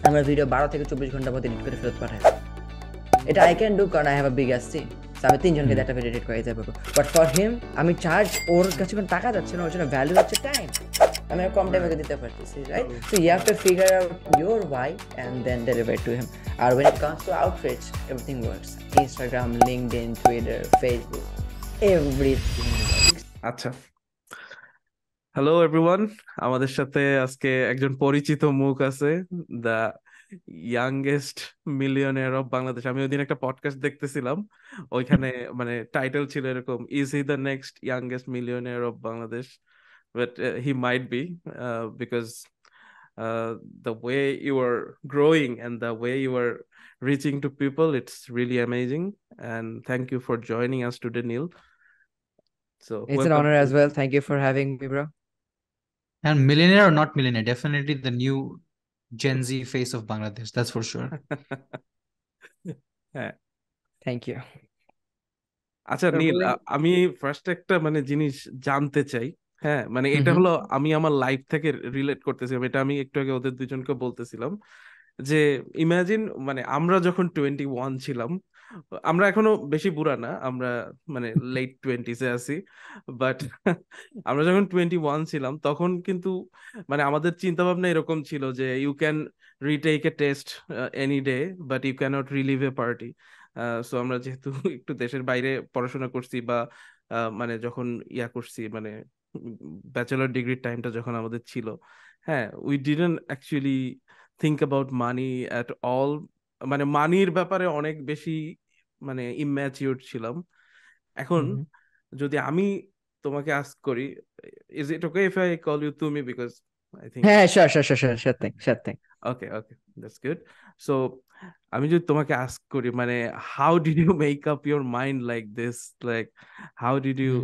আমার ভিডিও 12 থেকে 24 ঘন্টার মধ্যে এডিট করে ফেরত পাঠায়। এটা আই ক্যান ডু, কারণ I have a big ass team. আমি 3 জনকে একটা ভিডিও এডিট করে দিতে পারবো। বাট ফর হিম আমি চার্জ, ওর কাছে কোনো টাকা যাচ্ছে না, ওর জন্য ভ্যালু হচ্ছে টাইম। আমি কম টাইমে দিতে পারতেছি, right? So you have to figure out your why and then deliver to him. আর when it comes to outreach, everything works. Instagram, LinkedIn, Twitter, Facebook, everything. আচ্ছা, হ্যালো এভরিওয়ান। আমাদের সাথে আজকে একজন পরিচিত মুখ আছে, the youngest millionaire of Bangladesh. আমি ওইদিন একটা পডকাস্ট দেখতেছিলাম, ওইখানে মানে টাইটেল ছিল এরকম, is he the next youngest millionaire of Bangladesh? But he might be, because the way you are growing and the way you are reaching to people, it's really amazing. And thank you for joining us today, Neel. So It's an welcome honor to as well. Thank you for having me, bro. And millionaire or not millionaire, definitely the new Gen Z face of Bangladesh. That's for sure. হ্যাঁ, Thank you. আচ্ছা নীল, আমি first একটা মানে জিনিস জানতে চাই। হ্যাঁ, মানে এটা হলো আমি আমার লাইফ থেকে রিলেট করতেছিলাম, এটা আমি একটু আগে ওদের দুজনকে বলতেছিলাম যে ইমাজিন মানে আমরা যখন 21 ছিলাম, আমরা এখনো বেশি বুড়া না, আমরা মানে লেট 20s-এ আছি, বাট আমরা যখন 21 ছিলাম তখন কিন্তু মানে আমাদের চিন্তা ভাবনা এরকম ছিল যে you can retake a test any day, but you can't relive a party. So আমরা যেহেতু একটু দেশের বাইরে পড়াশোনা করছি বা মানে যখন ইয়া করছি মানে ব্যাচেলর ডিগ্রির টাইমটা যখন আমাদের ছিল, হ্যাঁ, we didn't actually think about money at all. মানে মানির ব্যাপারে অনেক বেশি মানে ইম্যাচিউর ছিলাম। এখন যদি আমি তোমাকে আস্ক করি, is it okay if I call you তুমি, বিকজ আই থিঙ্ক হ্যাঁ, sure thing, sure thing. Okay okay, that's good. So আমি যদি তোমাকে আস্ক করি মানে how did you make up your mind like this, like how did you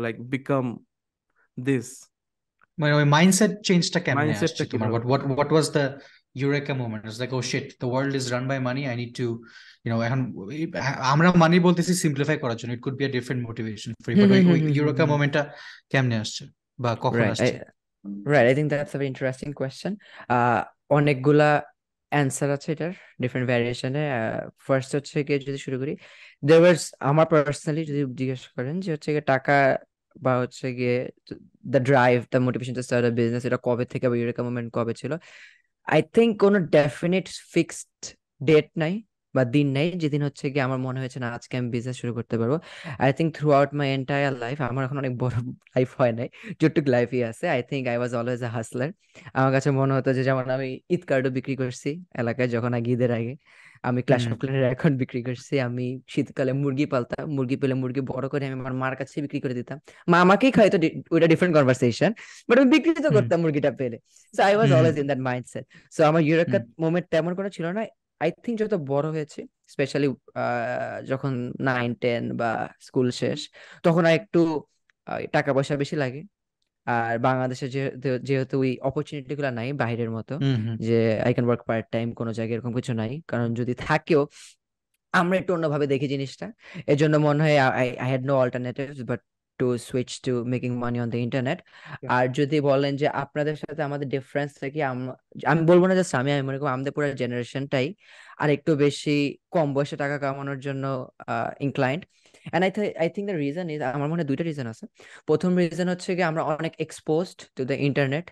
like become this, My mindset changed কেমনে মাইন্ডসেটটা আসছে তোমার? কিভাবে? What was the eureka moment? It's like, oh shit, the world is run by money. I need to, এখন আমরা মানি বলতেছি simplify করার জন্য, it could be a different motivation for you, but ওই eureka momentটা কেমনে আসছে বা কখন Right. আসছে? Right, I think that's a very interesting question. অনেকগুলা অ্যান্সার আছে এটার, ডিফারেন্ট ভ্যারিয়েশনে। ফার্স্ট হচ্ছে গিয়ে যদি শুরু করি, there was, আমার পার্সোনালি যদি জিজ্ঞেস করেন যে হচ্ছে গিয়ে টাকা বা হচ্ছে গিয়ে the drive, the motivation to start a business, এটা কবে থেকে বা ইউরেকা মোমেন্ট কবে ছিল, আই থিঙ্ক কোনো ডেফিনিট ফিক্সড ডেট নাই বা দিন নাই যেদিন হচ্ছে গিয়ে আমার মনে হয়েছে না আজকে আমি বিজনেস শুরু করতে পারবো। I think through out my entire life, আমার এখন অনেক বড় লাইফ হয় নাই, যতটুক লাইফই আছে, I think I was always a hustler. আমার কাছে মনে হতো যে যেমন আমি ঈদ কার্ডও বিক্রি করছি এলাকায় যখন আগে, ঈদের আগে আমি ক্ল্যাশ অফ ক্ল্যানের অ্যাকাউন্ট বিক্রি করছি, আমি শীতকালে মুরগি পালতাম, মুরগি পেলে মুরগি বড় করে আমি আমার মার কাছে বিক্রি করে দিতাম, মা আমাকেই খাইতো, ওইটা ডিফারেন্ট কনভারসেশন, বাট আমি বিক্রি তো করতাম মুরগিটা পেলে। So I was always in that mindset. So আমার ইউরেকা মোমেন্ট তেমন কোনো ছিল না। আই থিঙ্ক যত বড় হয়েছে, স্পেশালি যখন 9-10 বা স্কুল শেষ, তখন আর একটু টাকা পয়সা বেশি লাগে। আর বাংলাদেশে যেহেতু ওই অপরচুনিটি গুলো নাই বাইরের মতো, যে I can work part time, কোনো জায়গায় এরকম কিছু নাই, কারণ যদি থাকেও আমরা একটু অন্যভাবে দেখি জিনিসটা। এর জন্য মনে হয় I had no alternatives but to switch to making money on the internet. আর যদি বলেন যে আপনাদের সাথে আমাদের ডিফারেন্সটা কি, আমি বলবো না যে আমি মনে করি আমাদের পুরো জেনারেশনটাই আর একটু বেশি কম বয়সে টাকা কামানোর জন্য inclined. And I think the reason is, আমার মনে হয় দুইটা রিজন আছে। প্রথম রিজন হচ্ছে কি আমরা অনেক এক্সপোজড টু দ্য ইন্টারনেট,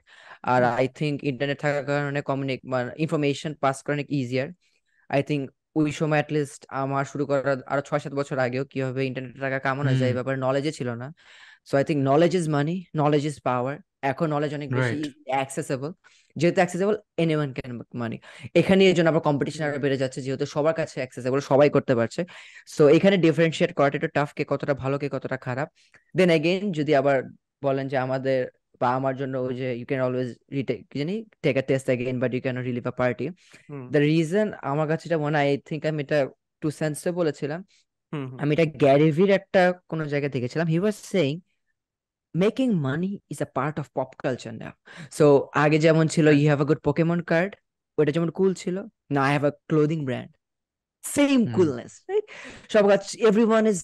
আর আই থিঙ্ক ইন্টারনেট থাকার কারণে ইনফরমেশন পাস করা অনেক ইজিয়ার। আই থিঙ্ক ওই সময় অ্যাটলিস্ট আমার শুরু করার আরো 6-7 বছর আগেও কিভাবে ইন্টারনেটে টাকা কামানো যায় এই ব্যাপারে নলেজে ছিল না। So I think knowledge is money, knowledge is power. এখন নলেজ অনেক বেশি অ্যাক্সেসেবল, যেহেতু accessible anyone can make money. এখানে এই জন্য আবার কম্পিটিশন আরো বেড়ে যাচ্ছে, যেহেতু সবার কাছে অ্যাক্সেসেবল, সবাই করতে পারছে। সো এখানে ডিফারেন্সিয়েট করাটা একটু টাফ, কে কতটা ভালো কে কতটা খারাপ। দেন এগেইন যদি আবার বলেন যে আমাদের বা আমার জন্য ওই যে ইউ ক্যান অলওয়েজ রিটেক, কি জানি, take a test again but you can not relive a party. The reason আমার কাছে এটা মনে হয়, আই থিঙ্ক আমি এটা টু সেন্সে বলেছিলাম, আমি এটা গ্যারিভির একটা কোনো জায়গায় দেখেছিলাম। He was saying making money is a part of pop culture now. So আগে যেমন ছিল you have a good Pokemon card, ওটা যেমন কুল ছিল, না I have a clothing brand, same coolness, right? সব কাজ, everyone is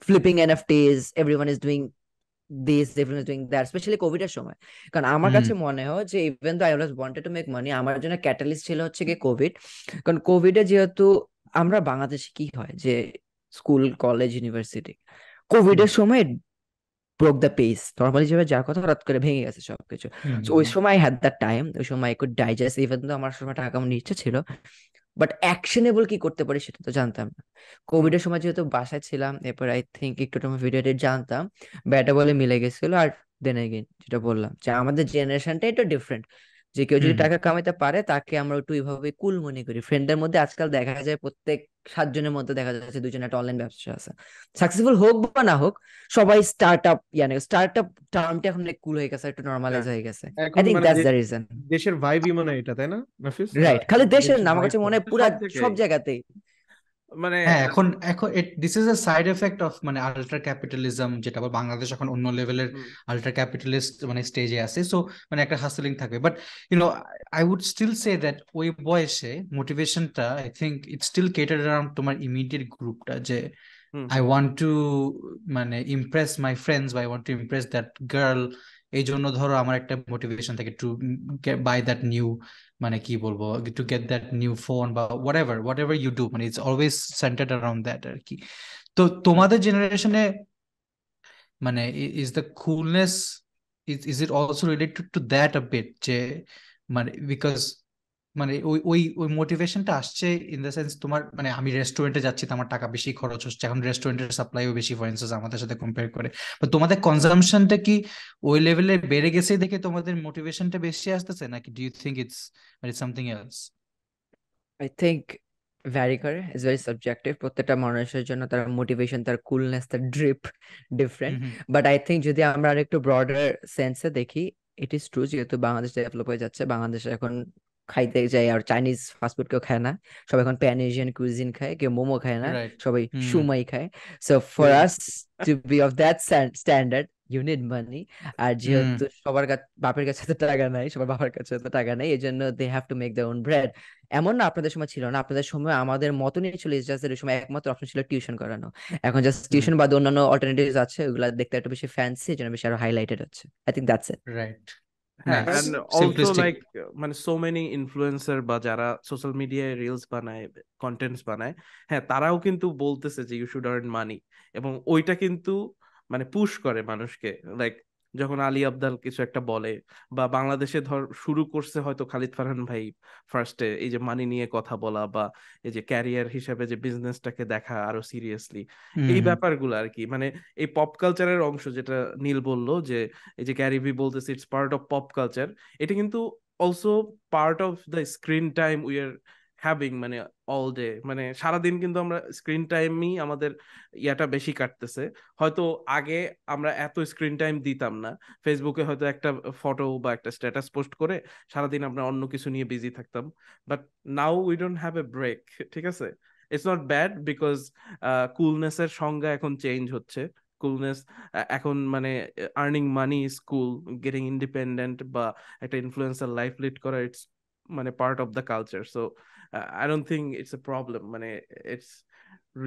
flipping NFTs, everyone is doing this, everyone is doing that, especially Covid এর সময়। কারণ আমার হুম কাছে মনে হয় যে even though I always wanted to make মানি, আমার জন্য ক্যাটালিস্ট ছিল হচ্ছে গিয়ে কোভিড। কারণ কোভিডে যেহেতু আমরা বাংলাদেশে কি হয় যে স্কুল কলেজ ইউনিভার্সিটি হুম কোভিডের সময় ব্রোক দ্য পেস, নর্মালি যেভাবে যার কথা হঠাৎ করে ভেঙে গেছে সবকিছু। হুম তো হুম ওই হুম সময় হ্যাড দ্য টাইম, ওই সময় আই কুড ডাইজেস্ট, ইভেন তো আমার সময় টাকা কামানোর ইচ্ছে ছিল, বাট অ্যাকশনেবল কি করতে পারি সেটা তো জানতাম না। হুম কোভিড এর সময় যেহেতু বাসায় ছিলাম, এরপর আই থিঙ্ক একটু ভিডিও এডিট জানতাম, ব্যাটা বলে মিলে গেছিল। আর দেন এগেইন যেটা বললাম যে আমাদের জেনারেশনটা একটু ডিফারেন্ট, যে কেউ যদি হুম টাকা কামাইতে পারে তাকে আমরা একটু এইভাবে কুল মনে করি। ফ্রেন্ডদের মধ্যে আজকাল দেখা যায় প্রত্যেক 7 জনের মধ্যে দেখা যাচ্ছে 2 জনের একটা অনলাইন ব্যবসা আছে, সাকসেসফুল হোক বা না হোক, সবাই স্টার্ট আপ, স্টার্ট আপ টার্মটা এখন কুল হয়ে গেছে, একটু নর্মালাইজ হ্যাঁ, হয়ে গেছে। আই এখন থিঙ্ক মানে দ্যাটস দ্য রিজন। দেশের ভাইবই মানে এটা, তাই না নাফিস? রাইট, খালি দেশের দেশের না, আমার কাছে ভাইবটা। মনে হয় পুরা সব জায়গায় সব জায়গাতেই। মানে হ্যাঁ, এখন এখন this is a side effect of মানে আল্ট্রা ক্যাপিটালিজম, যেটা আবার বাংলাদেশ এখন অন্য লেভেলের হুম, আল্ট্রা ক্যাপিটালিস্ট মানে স্টেজে আছে। সো মানে একটা হাসলিং থাকবে, but you know I would still say that ওই বয়সে মোটিভেশনটা I think it still cater around তোমার ইমিডিয়েট গ্রুপটা, যে hmm, I hmm, want to মানে ইমপ্রেস মাই ফ্রেন্ডস, বা I want to impress that girl. এই জন্য ধরো আমার একটা মোটিভেশন থাকে টু বাই দ্যাট নিউ, মানে কি বলবো, to get that new phone বা হোয়াট এভার ইউ ডু, মানে it's always centered around that আর কি। তো হুম। তোমাদের জেনারেশনে মানে is the coolness, is it also related to that a bit, যে মানে বিকজ মানে ওই ওই ওই মোটিভেশনটা আসছে ইন দ্য সেন্স তোমার মানে আমি রেস্টুরেন্টে যাচ্ছি তো আমার টাকা বেশি খরচ হচ্ছে, এখন রেস্টুরেন্টের সাপ্লাইও বেশি ফর ইনস্টেন্স আমাদের সাথে কম্পেয়ার করে, বা তোমাদের কনজাম্পশনটা কি ওই লেভেলে বেড়ে গেছে দেখে তোমাদের মোটিভেশনটা বেশি আসতেছে, নাকি ডু ইউ থিঙ্ক ইটস মানে something else? I think vary করে, ইটস ভেরি সাবজেক্টিভ। প্রত্যেকটা মানুষের জন্য তার মোটিভেশন, তার কুলনেস, তার drip different. Hmm hmm but I think যদি আমরা আরেকটু ব্রডার সেন্সে দেখি, ইট ইজ ট্রু, যেহেতু বাংলাদেশ ডেভেলপ হয়ে যাচ্ছে, বাংলাদেশে এখন খাইতে যায় আর চাইনিজ ফাস্টফুড কেউ খায় না, সবাই এখন প্যান এশিয়ান কুইজিন খায়, কেউ মোমো খায় না, রাইট সবাই হুম সুমাই খায়। So for us to be of that standard, you need money. আর হুম যেহেতু সবার কাছে, বাপের কাছে তো টাকা নাই, সবার বাবার কাছে তো টাকা নাই, এই জন্য they have to make their own bread. এমন না আপনাদের সময় ছিল না, আপনাদের সময় আমাদের মতনই ছিল, জাস্ট ওই সময় একমাত্র অপশন ছিল টিউশন করানো। এখন জাস্ট হুম। টিউশন বাদে অন্যান্য অল্টারনেটিভস আছে, ওগুলা দেখতে একটু বেশি ফ্যান্সি, এই জন্য বেশি আরো হাইলাইটেড হচ্ছে। I think that's it. Right হ্যাঁ, nice and also simplistic like মানে সো মেনি ইনফ্লুয়েন্সার বা যারা সোশ্যাল মিডিয়ায় রিলস বানায়, কন্টেন্টস বানায়, হ্যাঁ তারাও কিন্তু বলতেছে যে ইউ শুড আর্ন মানি, এবং ওইটা কিন্তু মানে পুশ করে মানুষকে। লাইক যখন আলী আবদাল কিছু একটা বলে, বা বাংলাদেশে ধর শুরু করছে হয়তো খালিদ ফারহান ভাই ফার্স্টে এই যে মানি নিয়ে কথা বলা, বা এই যে ক্যারিয়ার হিসেবে যে বিজনেসটাকে দেখা আরো সিরিয়াসলি, হুম এই হুম ব্যাপারগুলো আর কি। মানে এই পপ কালচারের অংশ, যেটা নীল বললো যে এই যে ক্যারি ভি বলতেছে it's part of pop culture, এটা কিন্তু also part of the screen time we are having, মানে অল ডে, মানে সারাদিন কিন্তু আমরা স্ক্রিন টাইমই আমাদের ইয়াটা বেশি কাটতেছে। হয়তো আগে আমরা এত স্ক্রিন টাইম দিতাম না, ফেসবুকে হয়তো একটা ফটো বা একটা স্ট্যাটাস পোস্ট করে সারাদিন আমরা অন্য কিছু নিয়ে বিজি থাকতাম, but now we don't have a break. ঠিক আছে, ইটস নট ব্যাড, বিকজ কুলনেসের সংজ্ঞা এখন চেঞ্জ হচ্ছে। কুলনেস এখন মানে earning money is cool, getting independent বা একটা ইনফ্লুয়েন্সার লাইফ লিড করা, ইটস মানে part of the culture. So I don't think it's a problem, মানে ইটস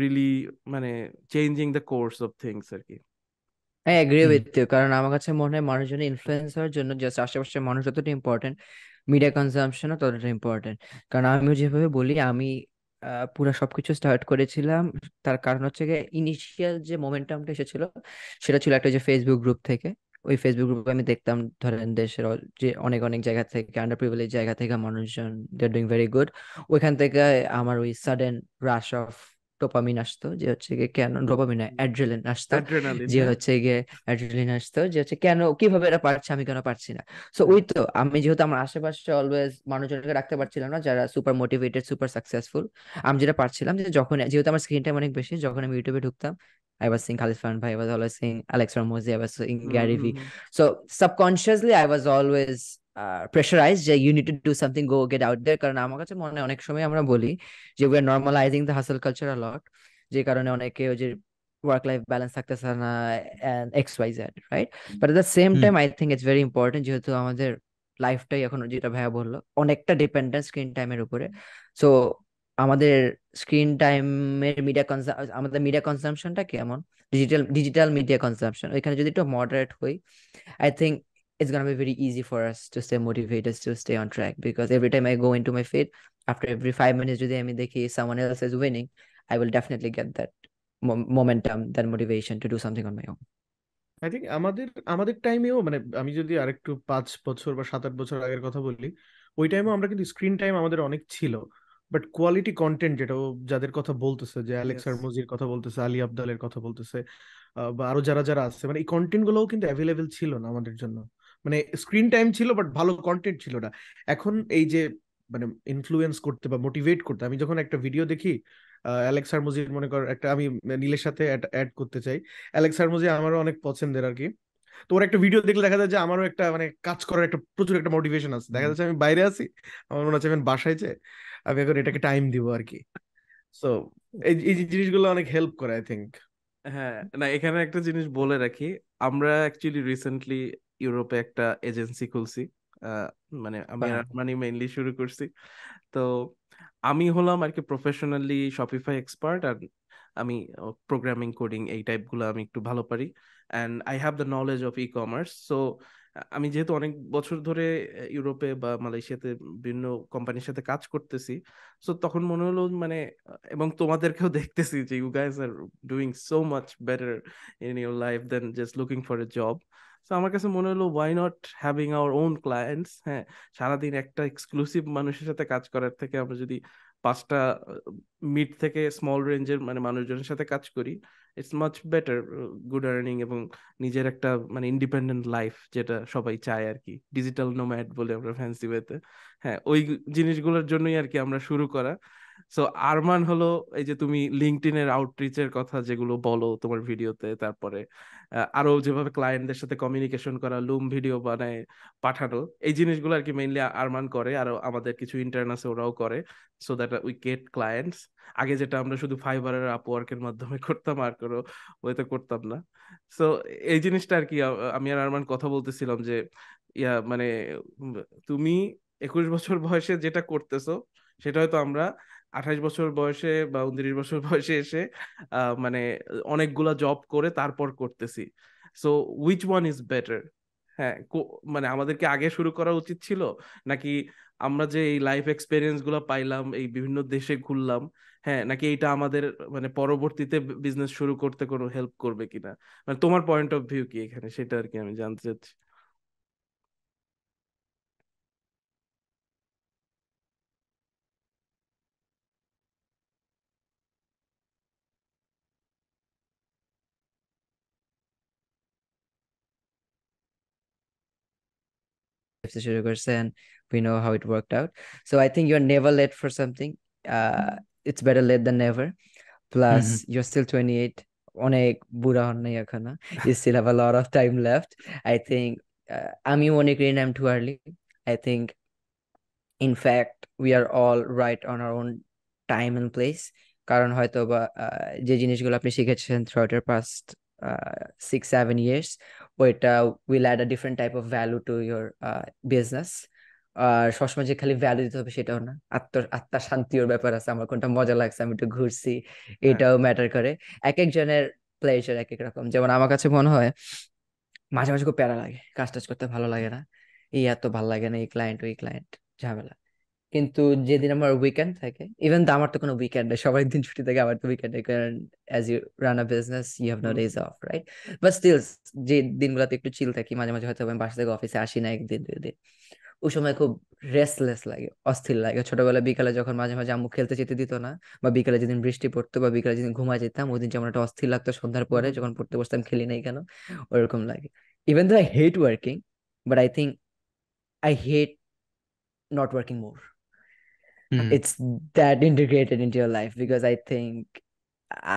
রিলি মানে changing the course of things আর কি। I agree hmm with you, কারণ আমার কাছে মনে হয় মানুষজন ইনফ্লুয়েন্স হওয়ার জন্য জাস্ট আশেপাশের মানুষ যতটা ইম্পর্টেন্ট, মিডিয়া কনজাম্পশনও ততটা ইম্পর্টেন্ট। কারণ আমিও যেভাবে বলি, আমি পুরো সবকিছু স্টার্ট করেছিলাম, তার কারণ হচ্ছে গিয়ে ইনিশিয়াল যে মোমেন্টামটা এসেছিল সেটা ছিল একটা যে ফেসবুক গ্রুপ থেকে। ওই ফেসবুক গ্রুপে আমি দেখতাম ধরেন দেশের যে অনেক অনেক জায়গা থেকে, আন্ডার প্রিভিলেজ জায়গা থেকে মানুষজন দে আর ডুইং ভেরি গুড। ওইখান থেকে আমার ওই সাডেন রাশ অফ ডোপামিন আসতো, যে হচ্ছে গিয়ে কেন ডোপামিন, অ্যাড্রেনালিন আসতো, অ্যাড্রেনালিন, যে হ্যাঁ। হচ্ছে গিয়ে অ্যাড্রেনালিন আসতো, যে হচ্ছে কেন কিভাবে এরা পারছে আমি কেন পারছি না। সো ওই তো আমি যেহেতু আমার আশেপাশে অলওয়েজ মানুষজনকে রাখতে পারছিলাম না যারা সুপার মোটিভেটেড, সুপার সাকসেসফুল, আমি যেটা পারছিলাম যে যখন যেহেতু আমার স্ক্রিন টাইম অনেক বেশি, যখন আমি ইউটিউবে ঢুকতাম, I was seeing Khalid Fan Bhai, I was always seeing Alex Ramosi, I was seeing hmm, Gary hmm, Vee. Hmm, So subconsciously I was always pressurized যে you need to do something, go get out there. কারণ আমার কাছে মনে হয় অনেক সময় আমরা বলি যে we are normalizing the hustle culture a lot, যে কারণে অনেকে ওই যে ওয়ার্ক লাইফ ব্যালেন্স থাকতেছে না and XYZ, right? But at the same hmm time I think it's very important, যেহেতু আমাদের লাইফটাই এখন যেটা ভাইয়া বললো অনেকটা ডিপেন্ডেন্ট স্ক্রিন টাইমের উপরে। সো আমাদের স্ক্রিন টাইমের মিডিয়া আমাদের মিডিয়া কনজাম্পশনটা কেমন, ডিজিটাল মিডিয়া কনজাম্পশন, ওইখানে যদি একটু মডারেট হই, I think it's gonna be very easy for us to stay motivated, to stay on track. Because every time I go into my feed, after every 5 minutes, যদি আমি দেখি someone else is winning, I will definitely get that momentum, that motivation to do something on my own. I think আমাদের আমাদের টাইমেও মানে আমি যদি আরেকটু 5 বছর বা 7-8 বছর আগের কথা বলি, ওই টাইমেও আমরা কিন্তু স্ক্রিন টাইম আমাদের অনেক ছিল, বাট কোয়ালিটি কন্টেন্ট যেটা ও যাদের কথা বলতেছে, যে অ্যালেক্স ইয়েস। আরমোজির কথা বলতেছে, আলী আবদালের কথা বলতেছে, বা আরো যারা যারা আছে, মানে এই কন্টেন্ট গুলোও কিন্তু অ্যাভেলেবেল ছিল না আমাদের জন্য। মানে স্ক্রিন টাইম ছিল বাট ভালো কন্টেন্ট ছিল না। এখন এই যে মানে ইনফ্লুয়েন্স করতে বা মোটিভেট করতে, আমি যখন একটা ভিডিও দেখি, অ্যালেক্স আরমোজির মনে কর একটা, আমি নীলের সাথে অ্যাড করতে চাই, অ্যালেক্স আরমোজি আমারও অনেক পছন্দের আর কি। তো ওর একটা ভিডিও দেখলে দেখা যায় যে আমারও একটা মানে কাজ করার একটা প্রচুর একটা মোটিভেশন আছে, দেখা যাচ্ছে আমি বাইরে আছি, আমার মনে হচ্ছে আমি বাসায় যে আমি এখন এটাকে টাইম দিব আর কি। সো এই এই জিনিসগুলো অনেক হেল্প করে আই থিঙ্ক। হ্যাঁ, না এখানে একটা জিনিস বলে রাখি, আমরা অ্যাকচুয়ালি রিসেন্টলি ইউরোপে একটা এজেন্সি খুলছি। আহ, মানে আমি আর Wow. মানে মেইনলি শুরু করছি। তো আমি হলাম আর কি প্রফেশনালি শপিফাই এক্সপার্ট, আর আমি প্রোগ্রামিং কোডিং এই টাইপগুলো আমি একটু ভালো পারি, and I have the knowledge of e commerce. So আমি যেহেতু অনেক বছর ধরে ইউরোপে বা মালয়েশিয়াতে বিভিন্ন কোম্পানির সাথে কাজ করতেছি, সো তখন মনে হলো মানে এবং তোমাদেরকেও দেখতেছি যে you guys are doing so much better in your life then just looking for a job. তো আমার কাছে মনে হলো why not having our own clients. হ্যাঁ, সারাদিন একটা এক্সক্লুসিভ মানুষের সাথে কাজ করার থেকে আমরা যদি 5টা মিড থেকে স্মল রেঞ্জের মানে মানুষজনের সাথে কাজ করি, it's much better, good earning এবং নিজের একটা মানে ইন্ডিপেন্ডেন্ট লাইফ, যেটা সবাই চায় আর কি, ডিজিটাল নোম্যাড বলে আমরা ফ্যান্সি ওয়েতে। হ্যাঁ, ওই জিনিসগুলোর জন্যই আর কি আমরা শুরু করা। সো আরমান হলো, এই যে তুমি লিঙ্কডইনের আউটরিচের কথা যেগুলো বলো তোমার ভিডিওতে, তারপরে আরো যেভাবে ক্লায়েন্টদের সাথে কমিউনিকেশন করা, লুম ভিডিও বানায় পাঠানো, এই জিনিসগুলো আর কি মেইনলি আরমান করে, আর আমাদের কিছু ইন্টার্ন আছে ওরাও করে, so that we get clients. আগে যেটা আমরা শুধু ফাইবার আর আপওয়ার্কের মাধ্যমে করতাম, আর কোনো ওইতে করতাম না। সো এই জিনিসটা আর কি আমি আর আরমান কথা বলতেছিলাম যে মানে উম, তুমি 21 বছর বয়সে যেটা করতেছো, সেটা হয়তো আমরা 28 বছর বয়সে বা 29 বছর বয়সে এসে মানে অনেকগুলা জব করে তারপর করতেছি। So which one is better? হ্যাঁ, মানে আমাদেরকে আগে শুরু করা উচিত ছিল, নাকি আমরা যে এই লাইফ এক্সপিরিয়েন্স গুলো পাইলাম, এই বিভিন্ন দেশে ঘুরলাম, হ্যাঁ, নাকি এটা আমাদের মানে পরবর্তীতে বিজনেস শুরু করতে কোনো হেল্প করবে কিনা? মানে তোমার পয়েন্ট অফ ভিউ কি এখানে, সেটা আর কি আমি জানতে চাচ্ছি। শুরু করছে and we know how it worked out. So I think you're never late for something. It's better late than never. Plus, hmm you're still 28. অনেক বুড়া হন নাই এখনো. You still have a lot of time left. I think আমি মনে করি না I'm too early. I think in fact we are all right on our own time and place. কারণ হয়তো বা যে জিনিসগুলো আপনি শিখেছেন throughout your past 6-7 years, ওইটা will add a different type of value to your business. আর সবসময় যে খালি ভ্যালু দিতে হবে সেটাও না, আত্মার শান্তির ব্যাপার আছে, আমার কোনটা মজা লাগছে, আমি একটু ঘুরছি, হ্যাঁ। এটাও ম্যাটার করে। এক একজনের প্লেজার এক এক রকম। যেমন আমার কাছে মনে হয় মাঝে মাঝে খুব প্যারা লাগে, কাজ টাজ করতে ভালো লাগে না, এই এত ভালো লাগে না, এই ক্লায়েন্ট ওই ক্লায়েন্ট, ঝামেলা। কিন্তু যেদিন আমার উইকেন্ড থাকে, ইভেন তো আমার তো কোনো উইকেন্ড নেই, সবার দিন ছুটি থাকে, আমার তো উইকেন্ড নেই, কারণ as you run a business you have no hmm. Days off, right? But still যে দিনগুলোতে একটু চিল থাকি, মাঝে মাঝে হয়তো আমি বাসা থেকে অফিসে আসি না একদিন 2 দিন, ওই সময় খুব রেস্টলেস লাগে, অস্থির লাগে। ছোটবেলা বিকালে যখন মাঝে মাঝে আম্মু খেলতে যেতে দিত না, বা বিকালে যেদিন বৃষ্টি পড়তো, বা বিকালে যেদিন ঘুমা যেতাম, ওই দিন যেমন একটা অস্থির লাগতো, সন্ধ্যার পরে হুম। যখন পড়তে বসতাম, খেলি নাই কেন, ওরকম লাগে। Even though I hate working, but I think I hate not working more. Hmm It's that integrated into your life, because I think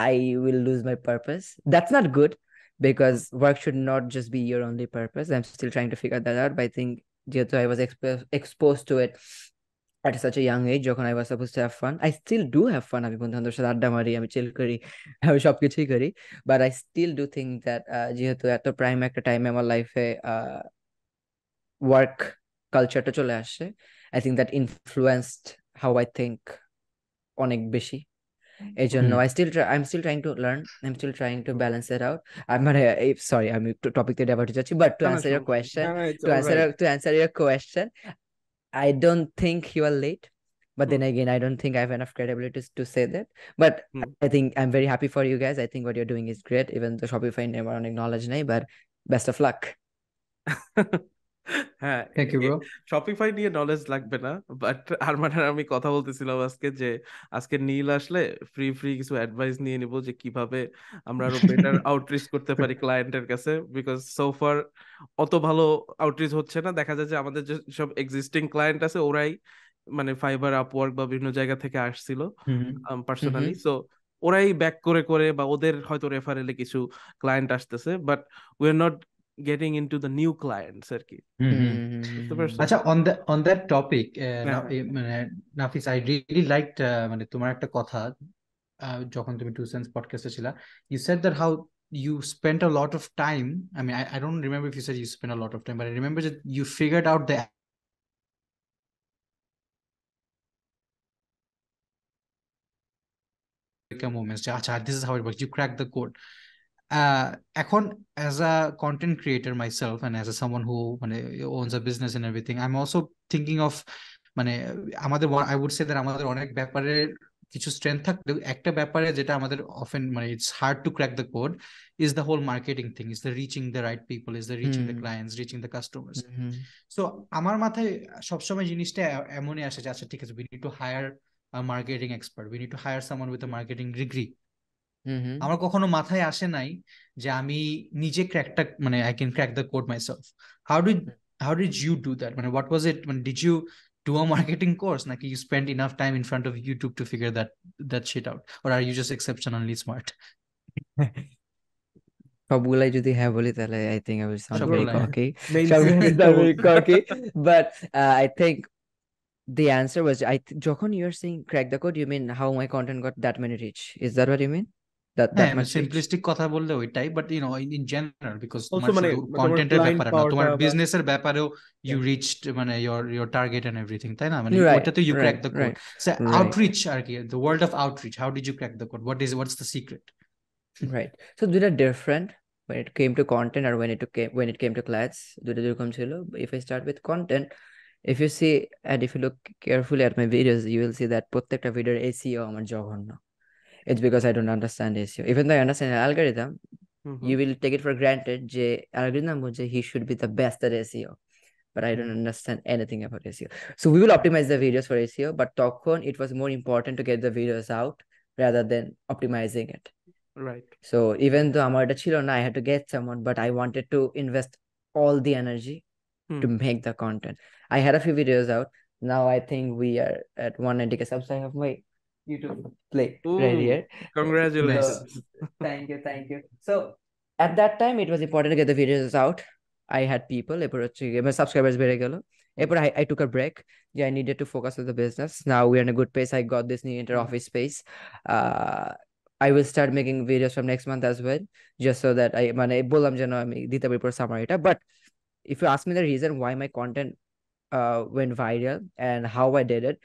I will lose my purpose. That's not good, because work should not just be your only purpose. I'm still trying to figure that out, but I think যেহেতু I was exposed to it at such a young age, যখন I was supposed to have fun, I still do have fun. আমি বন্ধুদের সাথে আড্ডা মারি, আমি চিল করি, আমি সবকিছুই করি, but I still do think that যেহেতু এত প্রাইম একটা টাইমে আমার লাইফে ওয়ার্ক কালচারটা চলে আসছে, I think that influenced how I think অনেক বেশি। এই জন্য হুম I'm still trying to learn. I'm still trying to balance it out. I'm not sorry, আমি টপিক থেকে ডাইভার্ট হতে যাচ্ছি, but to না না answer your সমস্যা নেই। question, না না it's alright to answer your question, I don't think you are late, but then again, I don't think I have enough credibility to say that. But hmm I think I'm very happy for you guys. I think what you're doing is great, even though Shopify never on acknowledge নাই, but best of luck. হ্যাঁ, thank you bro Shopify নিয়ে knowledge লাগবে না, but আর মানে আমি কথা বলতেছিলাম আজকে যে আজকে নীল আসলে ফ্রি ফ্রি কিছু অ্যাডভাইস নিয়ে নিব যে কিভাবে আমরা আরো বেটার আউটরিচ করতে পারি ক্লায়েন্টের কাছে, বিকজ সো ফার অত ভালো আউটরিচ হচ্ছে না। দেখা যায় যে আমাদের যে সব এক্সিস্টিং ক্লায়েন্ট আছে ওরাই মানে ফাইবার, আপওয়ার্ক বা বিভিন্ন জায়গা থেকে আসছিল হুম পার্সোনালি, Mm-hmm. সো ওরাই ব্যাক করে করে বা ওদের হয়তো রেফারেলে কিছু ক্লায়েন্ট আসতেছে, but we are not getting into the new clients আর কি। হুম হুম বুঝতে পারছো? আচ্ছা, on that topic, হ্যাঁ মানে নাফিস, I really liked মানে তোমার একটা কথা, যখন তুমি টু সেন্স পডকাস্টে ছিলা, you said that how you spent a lot of time. I mean, I don't remember if you said you spent a lot of time, but I remember that you figured out the moments যে আচ্ছা, this is how it works, you crack the code. এখন as a content creator myself and as a someone who মানে owns a business and everything, I'm also thinking of মানে আমাদের I would say that আমাদের অনেক ব্যাপারে কিছু strength থাকলেও একটা ব্যাপারে যেটা আমাদের অফেন মানে it's hard to crack the code is the whole marketing thing, is the reaching the right people, is the reaching the clients, reaching the customers. So আমার মাথায় সবসময় জিনিসটা এমনই আসে যে আচ্ছা ঠিক আছে, we need to hire a marketing expert, we need to hire someone with a marketing degree. আমার কখনো মাথায় আসে নাই যে আমি নিজে ক্র্যাকটা মানে I can crack the code myself. How did you do that, মানে হোয়াট ওয়াজ ইট, মানে did you do a marketing course, নাকি you spend enough time in front of YouTube to figure that shit out, or are you just exceptionally smart? সবগুলাই যদি হ্যাঁ বলি তাহলে I think I will sound very সবগুলো cocky. Main সবগুলাই সিক্রেটটা sound very বলতে cocky, but I think the answer was যখন you're saying crack the code, you mean how my content got that many reach? Is that what you mean? That হ্যাঁ, much reach? Simplistic কথা বললে ওইটাই, but you know in general, because also তোমার মানে শুধু তোমার কন্টেন্টের ক্লায়েন্ট ব্যাপারে না, পাওয়াটা তোমার বা বিজনেসের ব্যাপারেও ইউ রিচড মানে your টার্গেট এন্ড এভরিথিং, তাই না? মানে Right, ওইটাতে you crack right, the code. right, so right, outreach আর কি, the world of outreach, how did you crack the code, what's the secret? right. So দুটা different when it came to content or when it came to class. দুটা যেরকম ছিল. If I start with content, if you see and if you look carefully at my videos, you will see that প্রত্যেকটা ভিডিওর SEO আমার জঘন্য. It's because I don't understand SEO. Even though I understand algorithm, you will take it for granted যে algorithm বলছে he should be the best at SEO, but I don't understand anything about SEO. So we will optimize the videos for SEO, but তখন it was more important to get the videos out rather than optimizing it. Right. So even though আমার এটা ছিল না, I had to get someone, but I wanted to invest all the energy to make the content. I had a few videos out. Now I think we are at 190K subs. I have my YouTube play right Ooh, here. congratulations. Thank you. So at that time, it was important to get the videos out. I had people, এরপর হচ্ছে গিয়ে my subscribers বেড়ে গেল। এরপর I took a break. Yeah, I needed to focus on the business. Now we're in a good pace. I got this new inter office space. I will start making videos from next month as well, just so that I মানে বললাম যেন আমি দিতে পারি পুরো সামারিটা। But if you ask me the reason why my content went viral and how I did it,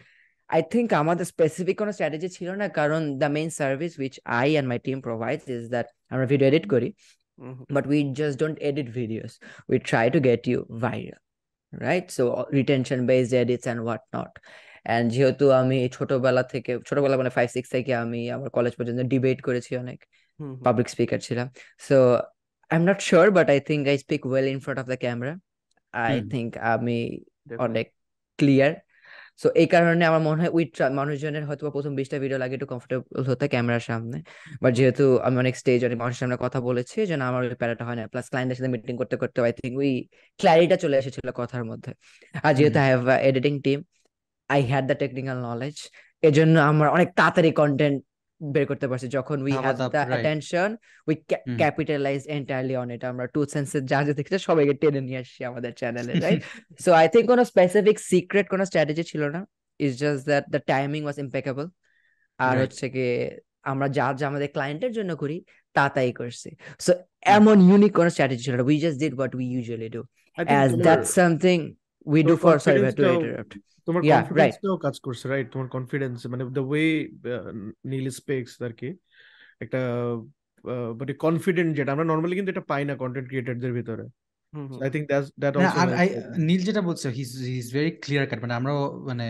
I think আমাদের specific কোনো strategy ছিল না, কারণ the main service which I and my team provides is that আমরা video edit করি, but we just don't edit videos. We try to get you viral, right? So retention based edits and whatnot. And যেহেতু আমি ছোটবেলা মানে 5-6 থেকে আমি আমার college পর্যন্ত ডিবেট করেছি, অনেক পাবলিক স্পিকার ছিলাম। So I'm not sure, but I think I speak well in front of the camera. I think আমি অনেক ক্লিয়ার। সো এই কারণে আমার মনে হয় মানুষজনের হয়তো প্রথম 20টা ভিডিও লাগে একটু কমফোর্টেবল হতে ক্যামেরার সামনে, বাট যেহেতু আমি অনেক স্টেজ অনেক মানুষের সামনে কথা বলেছি যেন আমার ওই প্যারাটা হয় না। প্লাস ক্লায়েন্টের সাথে মিটিং করতে করতে আই থিঙ্ক ওই ক্ল্যারিটিটা চলে এসেছিল কথার মধ্যে। আর যেহেতু I have editing team, I had the technical knowledge, এজন্য আমরা অনেক তাড়াতাড়ি কন্টেন্ট বের করতে পারছি। যখন we have the attention, we capitalise entirely on it. আমরা টু সেন্সের যা যা দেখছি সবাইকে টেনে নিয়ে আসছি আমাদের চ্যানেলে, রাইট? সো আই থিঙ্ক কোনো স্পেসিফিক সিক্রেট কোনো স্ট্র্যাটেজি ছিল না, it's just that the timing was impeccable. আর হচ্ছে কি আমরা যা যা আমাদের ক্লায়েন্টের জন্য করি তা তাই করছি। সো এমন ইউনিক কোনো স্ট্র্যাটেজি ছিল না, we just did what we usually do, as that's something we তোমার do for sorry to কনফিডেন্সটাও interrupt. তোমার Yeah, right. কনফিডেন্সটাও কাজ করছে, রাইট? তোমার কনফিডেন্স মানে দ্য ওয়ে নীল স্পেক্স আর কি, একটা মানে কনফিডেন্ট, যেটা আমরা নর্মালি কিন্তু এটা পাই না কন্টেন্ট ক্রিয়েটরদের ভিতরে। Hmm so hmm I think that না অলসো আর হেল্পস। নীল যেটা বলছে হিজ ভেরি ক্লিয়ার কাট, মানে আমরাও মানে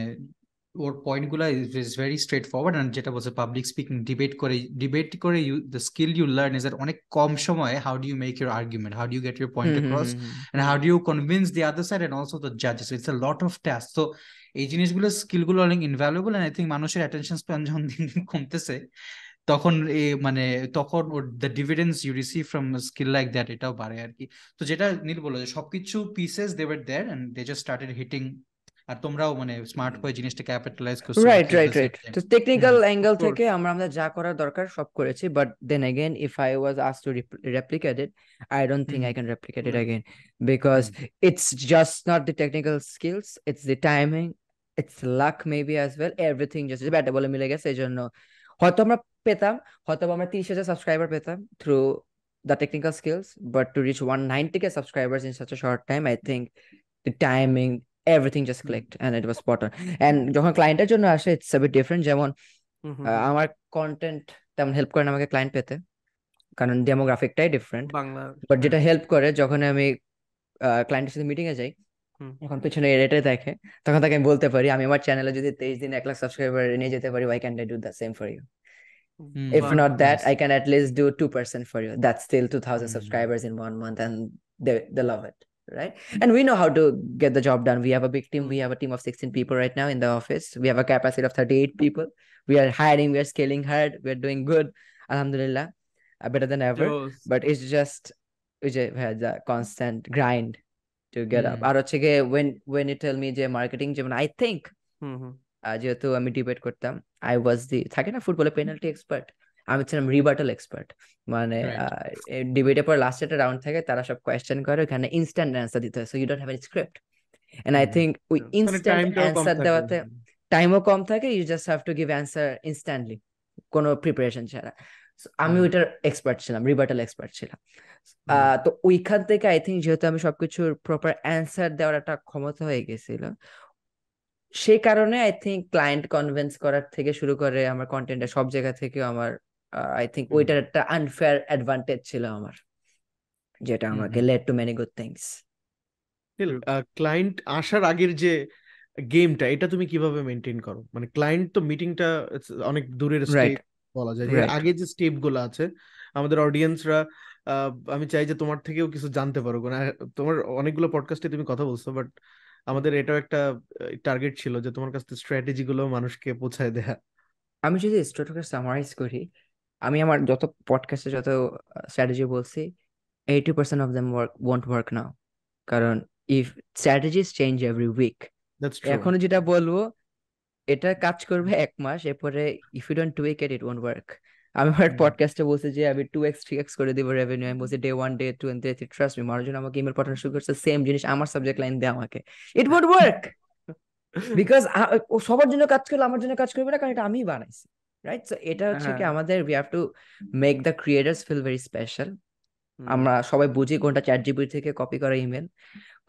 ওর পয়েন্ট গুলা is very straightforward. And যেটা বলছে পাবলিক স্পিকিং, ডিবেট করে the skill you learn is that অনেক কম সময়ে how do you make your argument, how do you get your point across, and how do you convince the other side and also the জাজেস। It's a lot of task. তো এই জিনিসগুলো স্কিলগুলো অনেক invaluable. And I think মানুষের attention span যখন দিন দিন কমতেছে, তখন মানে তখন ওর the dividends you receive from skill like that এটাও বাড়ে আর কি। তো যেটা নীল বললো যে সবকিছু pieces they were there and they just started hitting, আর তোমরাও মানে স্মার্ট হয়ে জিনিসটা ক্যাপিটালাইজ করছো আর রাইট কি at right the same right time. তো টেকনিক্যাল অ্যাঙ্গেল অফ থেকে কোর্স আমরা যা করার দরকার সব করেছি, but then again if I was asked to replicate it, I don't think I can replicate it again, because it's just not the technical skills, it's the timing, it's luck maybe as well, everything just ব্যাটে বলে মিলে গেছে। এই জন্য হয়তো আমরা পেতাম, হয়তো আমরা 30,000 সাবস্ক্রাইবার পেতাম through the technical skills, but to reach 190k subscribers in such a short time, I think the timing, everything just clicked and it was spot on. And যখন ক্লায়েন্টের জন্য আসে ইটস a bit different, যেমন হুম hmm হুম। আমার content তেমন help করে না আমাকে ক্লায়েন্ট পেতে, কারণ ডেমোগ্রাফিকটাই ডিফারেন্ট। বাংলা বাট হ্যাঁ যেটা হেল্প করে, যখন আমি ক্লায়েন্টের সাথে মিটিং এ যাই, হুম এখন পিছনে এটাই দেখে, তখন তাকে আমি বলতে পারি আমি আমার চ্যানেলে যদি 23 দিন 1 লাখ সাবস্ক্রাইবার নিয়ে যেতে পারি, why can't I do the same for you? Hmm. If বাহ not that, nice. I can at least do 2% for you. That's still 2,000 hmm subscribers in 1 month, and they love it, right? And we know how to get the job done. We have a big team. Hmm We have a team of 16 people right now in the office. We have a capacity of 38 people. We are hiring. We are scaling hard. We are doing good. Alhamdulillah, better than ever. জোস But it's just we just had the constant grind to get up. হুম আর হচ্ছে গিয়ে when you tell me যে marketing, যেমন I think হুম হুম যেহেতু আমি debate করতাম, I was দি থাকে না ফুটবলে পেনাল্টি এক্সপার্ট, আমি ছিলাম রিবার্টাল এক্সপার্ট। মানে রাইট। ডিবেটের পর লাস্ট একটা রাউন্ড থাকে, তারা সব কোয়েশ্চেন করে, ওখানে ইনস্ট্যান্ট অ্যান্সার দিতে হয়, so you don't have any script. And I think ওই মানে ইনস্ট্যান্ট টাইমটাও কম অ্যান্সার থাকে। দেওয়াতে টাইমও কম থাকে, you just have to give answer instantly, কোনো প্রিপারেশন ছাড়া। So, আমি হুম ওইটার এক্সপার্ট ছিলাম, রিবার্টাল এক্সপার্ট ছিলাম। হুম তো ওইখান থেকে আই থিঙ্ক যেহেতু আমি সবকিছুর প্রপার অ্যান্সার দেওয়ার একটা ক্ষমতা হয়ে গেছিল, সেই কারণে আই থিঙ্ক ক্লায়েন্ট কনভিন্স করার থেকে শুরু করে আমার কন্টেন্টের সব জায়গা থেকে আমার আই থিঙ্ক হুম ওইটার একটা আনফেয়ার অ্যাডভান্টেজ ছিল আমার, যেটা হুম আমাকে hmm led to many good things. True. Client আসার আগের যে গেমটা, এটা তুমি কিভাবে মেনটেন করো? মানে ক্লায়েন্ট তো মিটিংটা অনেক দূরের রাইট স্টেপ বলা যায়, যে রাইট আগে যে স্টেপ গুলো আছে আমাদের অডিয়েন্সরা, আমি চাই যে তোমার থেকেও কিছু জানতে পারো, কারণ তোমার অনেকগুলো পডকাস্টে তুমি কথা বলছো, বাট আমাদের এটাও একটা টার্গেট ছিল যে তোমার কাছ থেকে স্ট্র্যাটেজি গুলো মানুষকে পৌঁছায় দেয়া। আমি যদি স্ট্রেট সামারাইজ করি, আমি আমার যত পডকাস্টে যত স্ট্র্যাটেজি বলছি, 80% of them won't work now, কারণ if strategies change every week. That's true. এখনো যেটা বলবো এটা কাজ করবে 1 মাস, এরপরে if you don't tweak it, it won't work. আমি আমার পডকাস্টে বলছি যে আমি 2x 3x করে দিব রেভিনিউ, আমি বলছি day 1 day 2 and day 3, trust me, মানুষজন আমাকে ইমেল পাঠানো শুরু করছে সেম জিনিস, আমার সাবজেক্ট লাইন দেয় আমাকে, ইট ওয়ন্ট ওয়ার্ক, বিকজ সবার জন্য কাজ করলে আমার জন্য কাজ করবে না, কারণ এটা আমিই বানাইছি, রাইট? সো এটা হচ্ছে কি হ্যাঁ আমাদের we have to make the creators feel very special. Hmm আমরা সবাই বুঝি কোনটা চ্যাট জিপিটি থেকে কপি করা ইমেল,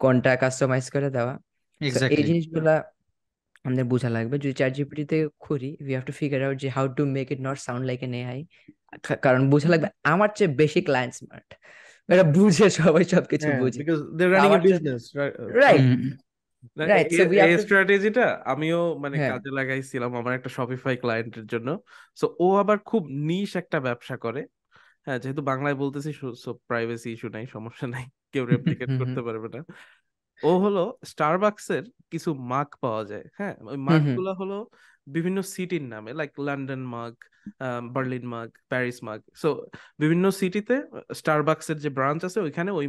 কোনটা কাস্টমাইজ করে দেওয়া। সো এই এক্স্যাক্টলি। জিনিসগুলা আমাদের বোঝা লাগবে। যদি চ্যাট জিপিটিতে করি, we have to figure out যে how to make it not sound like an AI, কারণ বোঝা লাগবে আমার চেয়ে বেশি ক্লায়েন্ট স্মার্ট, এটা বুঝে সবাই সবকিছু হ্যাঁ, বুঝে। বিকজ দে রানিং এ আমার চেয়ে বিজনেস, রাইট হুম না, রাইট, সো উই হ্যাভ এই টু স্ট্র্যাটেজিটা আমিও মানে হ্যাঁ কাজে লাগাইছিলাম আমার একটা শপিফাই ক্লায়েন্টের জন্য। সো ও আবার খুব নিশ একটা ব্যবসা করে। হ্যাঁ, যেহেতু বাংলায় বলতেছি, সো প্রাইভেসি ইস্যু নাই, সমস্যা নাই, কেউ রেপ্লিকেট হুম হুম করতে পারবে না। ও হলো স্টারবাকসের কিছু মাগ পাওয়া যায়। হ্যাঁ, ওই হুম মাগ হুম গুলা হলো বিভিন্ন সিটির নামে, লাইক লন্ডন মাগ, বার্লিন মাগ, প্যারিস মাগ। সো বিভিন্ন সিটিতে স্টারবাকসের যে ব্রাঞ্চ আছে ওইখানে ওই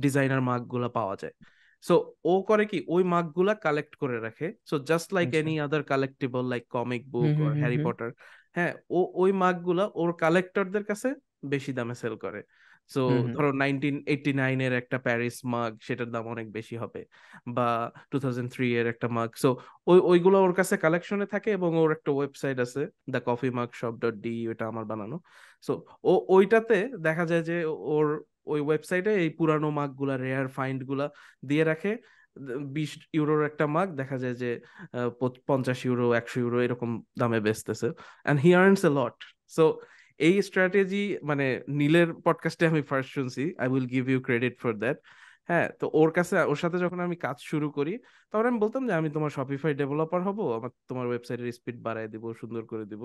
ডিজাইনার মাগ গুলা পাওয়া যায়। সো ও করে কি, ওই মাগ গুলা কালেক্ট করে রাখে, সো জাস্ট লাইক আচ্ছা any other collectible like comic book hmm hmm or hmm Harry hmm Potter. হ্যাঁ, ও ওই মাগ গুলা ওর কালেক্টরদের কাছে বেশি দামে সেল করে। সো হুম হুম ধরো 1989 এর একটা প্যারিস মাগ, সেটার দাম অনেক বেশি হবে, বা 2003 এর একটা মাগ। সো ওইগুলো ওর কাছে কালেকশনে থাকে, এবং ওর একটা ওয়েবসাইট আছে, দ্য কফি মাগ শপ ডট ডি, ওটা আমার বানানো। সো ওইটাতে দেখা যায় যে ওর ওই ওয়েবসাইটে এই পুরানো মাগ গুলা, রেয়ার ফাইন্ড গুলা দিয়ে রাখে। 20 ইউরোর একটা মাগ দেখা যায় যে 50 ইউরো 100 ইউরো এরকম দামে বেচতেছে, and he earns a lot. So এই স্ট্র্যাটেজি মানে নীলের পডকাস্টে আমি ফার্স্ট শুনছি, I will give you credit for that. হ্যাঁ, তো ওর সাথে যখন আমি কাজ শুরু করি তখন আমি বলতাম যে আমি তোমার শপিফাই ডেভেলপার হব, আমার তোমার ওয়েবসাইটের স্পিড বাড়ায় দিব, সুন্দর করে দিব।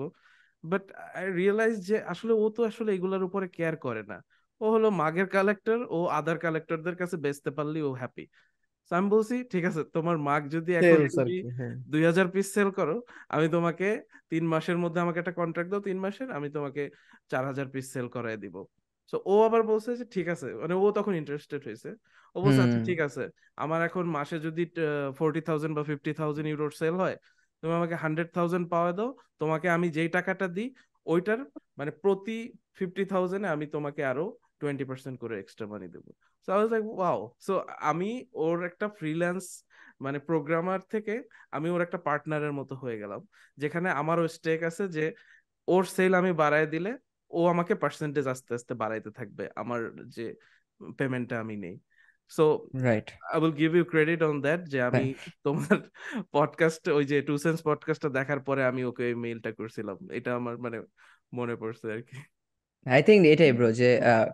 বাট আই রিয়েলাইজ যে আসলে ও তো আসলে এগুলোর উপরে কেয়ার করে না। ও হলো মাগের কালেক্টর, ও আদার কালেক্টরদের কাছে বেচতে পারলেই ও হ্যাপি। আমি বলছি ঠিক আছে, তোমার মাগ যদি এখন সেলস আর তুমি কি, হ্যাঁ। 2000 পিস সেল করো, আমি তোমাকে 3 মাসের মধ্যে আমাকে একটা কন্ট্রাক্ট দাও, 3 মাসের, আমি তোমাকে 4000 পিস সেল করাই দিব। তো ও আবার বলছে যে ঠিক আছে, মানে ও তখন ইন্টারেস্টেড হয়েছে। ও বলছে আচ্ছা ঠিক আছে, আমার এখন মাসে যদি 40,000 বা 50,000 ইউরোর সেল হয়, তুমি আমাকে 100,000 পাওয়া দাও, তোমাকে আমি যেই টাকাটা দিই ওইটার মানে প্রতি 50,000-এ আমি তোমাকে আরো 20% করে এক্সট্রা মানি দেবো। So I was like wow. So আমি ওর একটা ফ্রিল্যান্স মানে প্রোগ্রামার থেকে আমি ওর একটা পার্টনারের মতো হয়ে গেলাম, যেখানে আমারও স্টেক আছে যে ওর সেল আমি বাড়ায় দিলে ও আমাকে পার্সেন্টেজ আস্তে আস্তে বাড়াইতে থাকবে আমার যে পেমেন্টটা আমি নেই। So right. I will give you credit on that যে আমি তোমার পডকাস্ট ওই যে 2 সেন্স পডকাস্টটা দেখার পরে আমি ওকে মেইলটা করছিলাম, এটা আমার মানে মনে পড়ছে আর কি। আই থিঙ্ক এটাই ব্রো, যে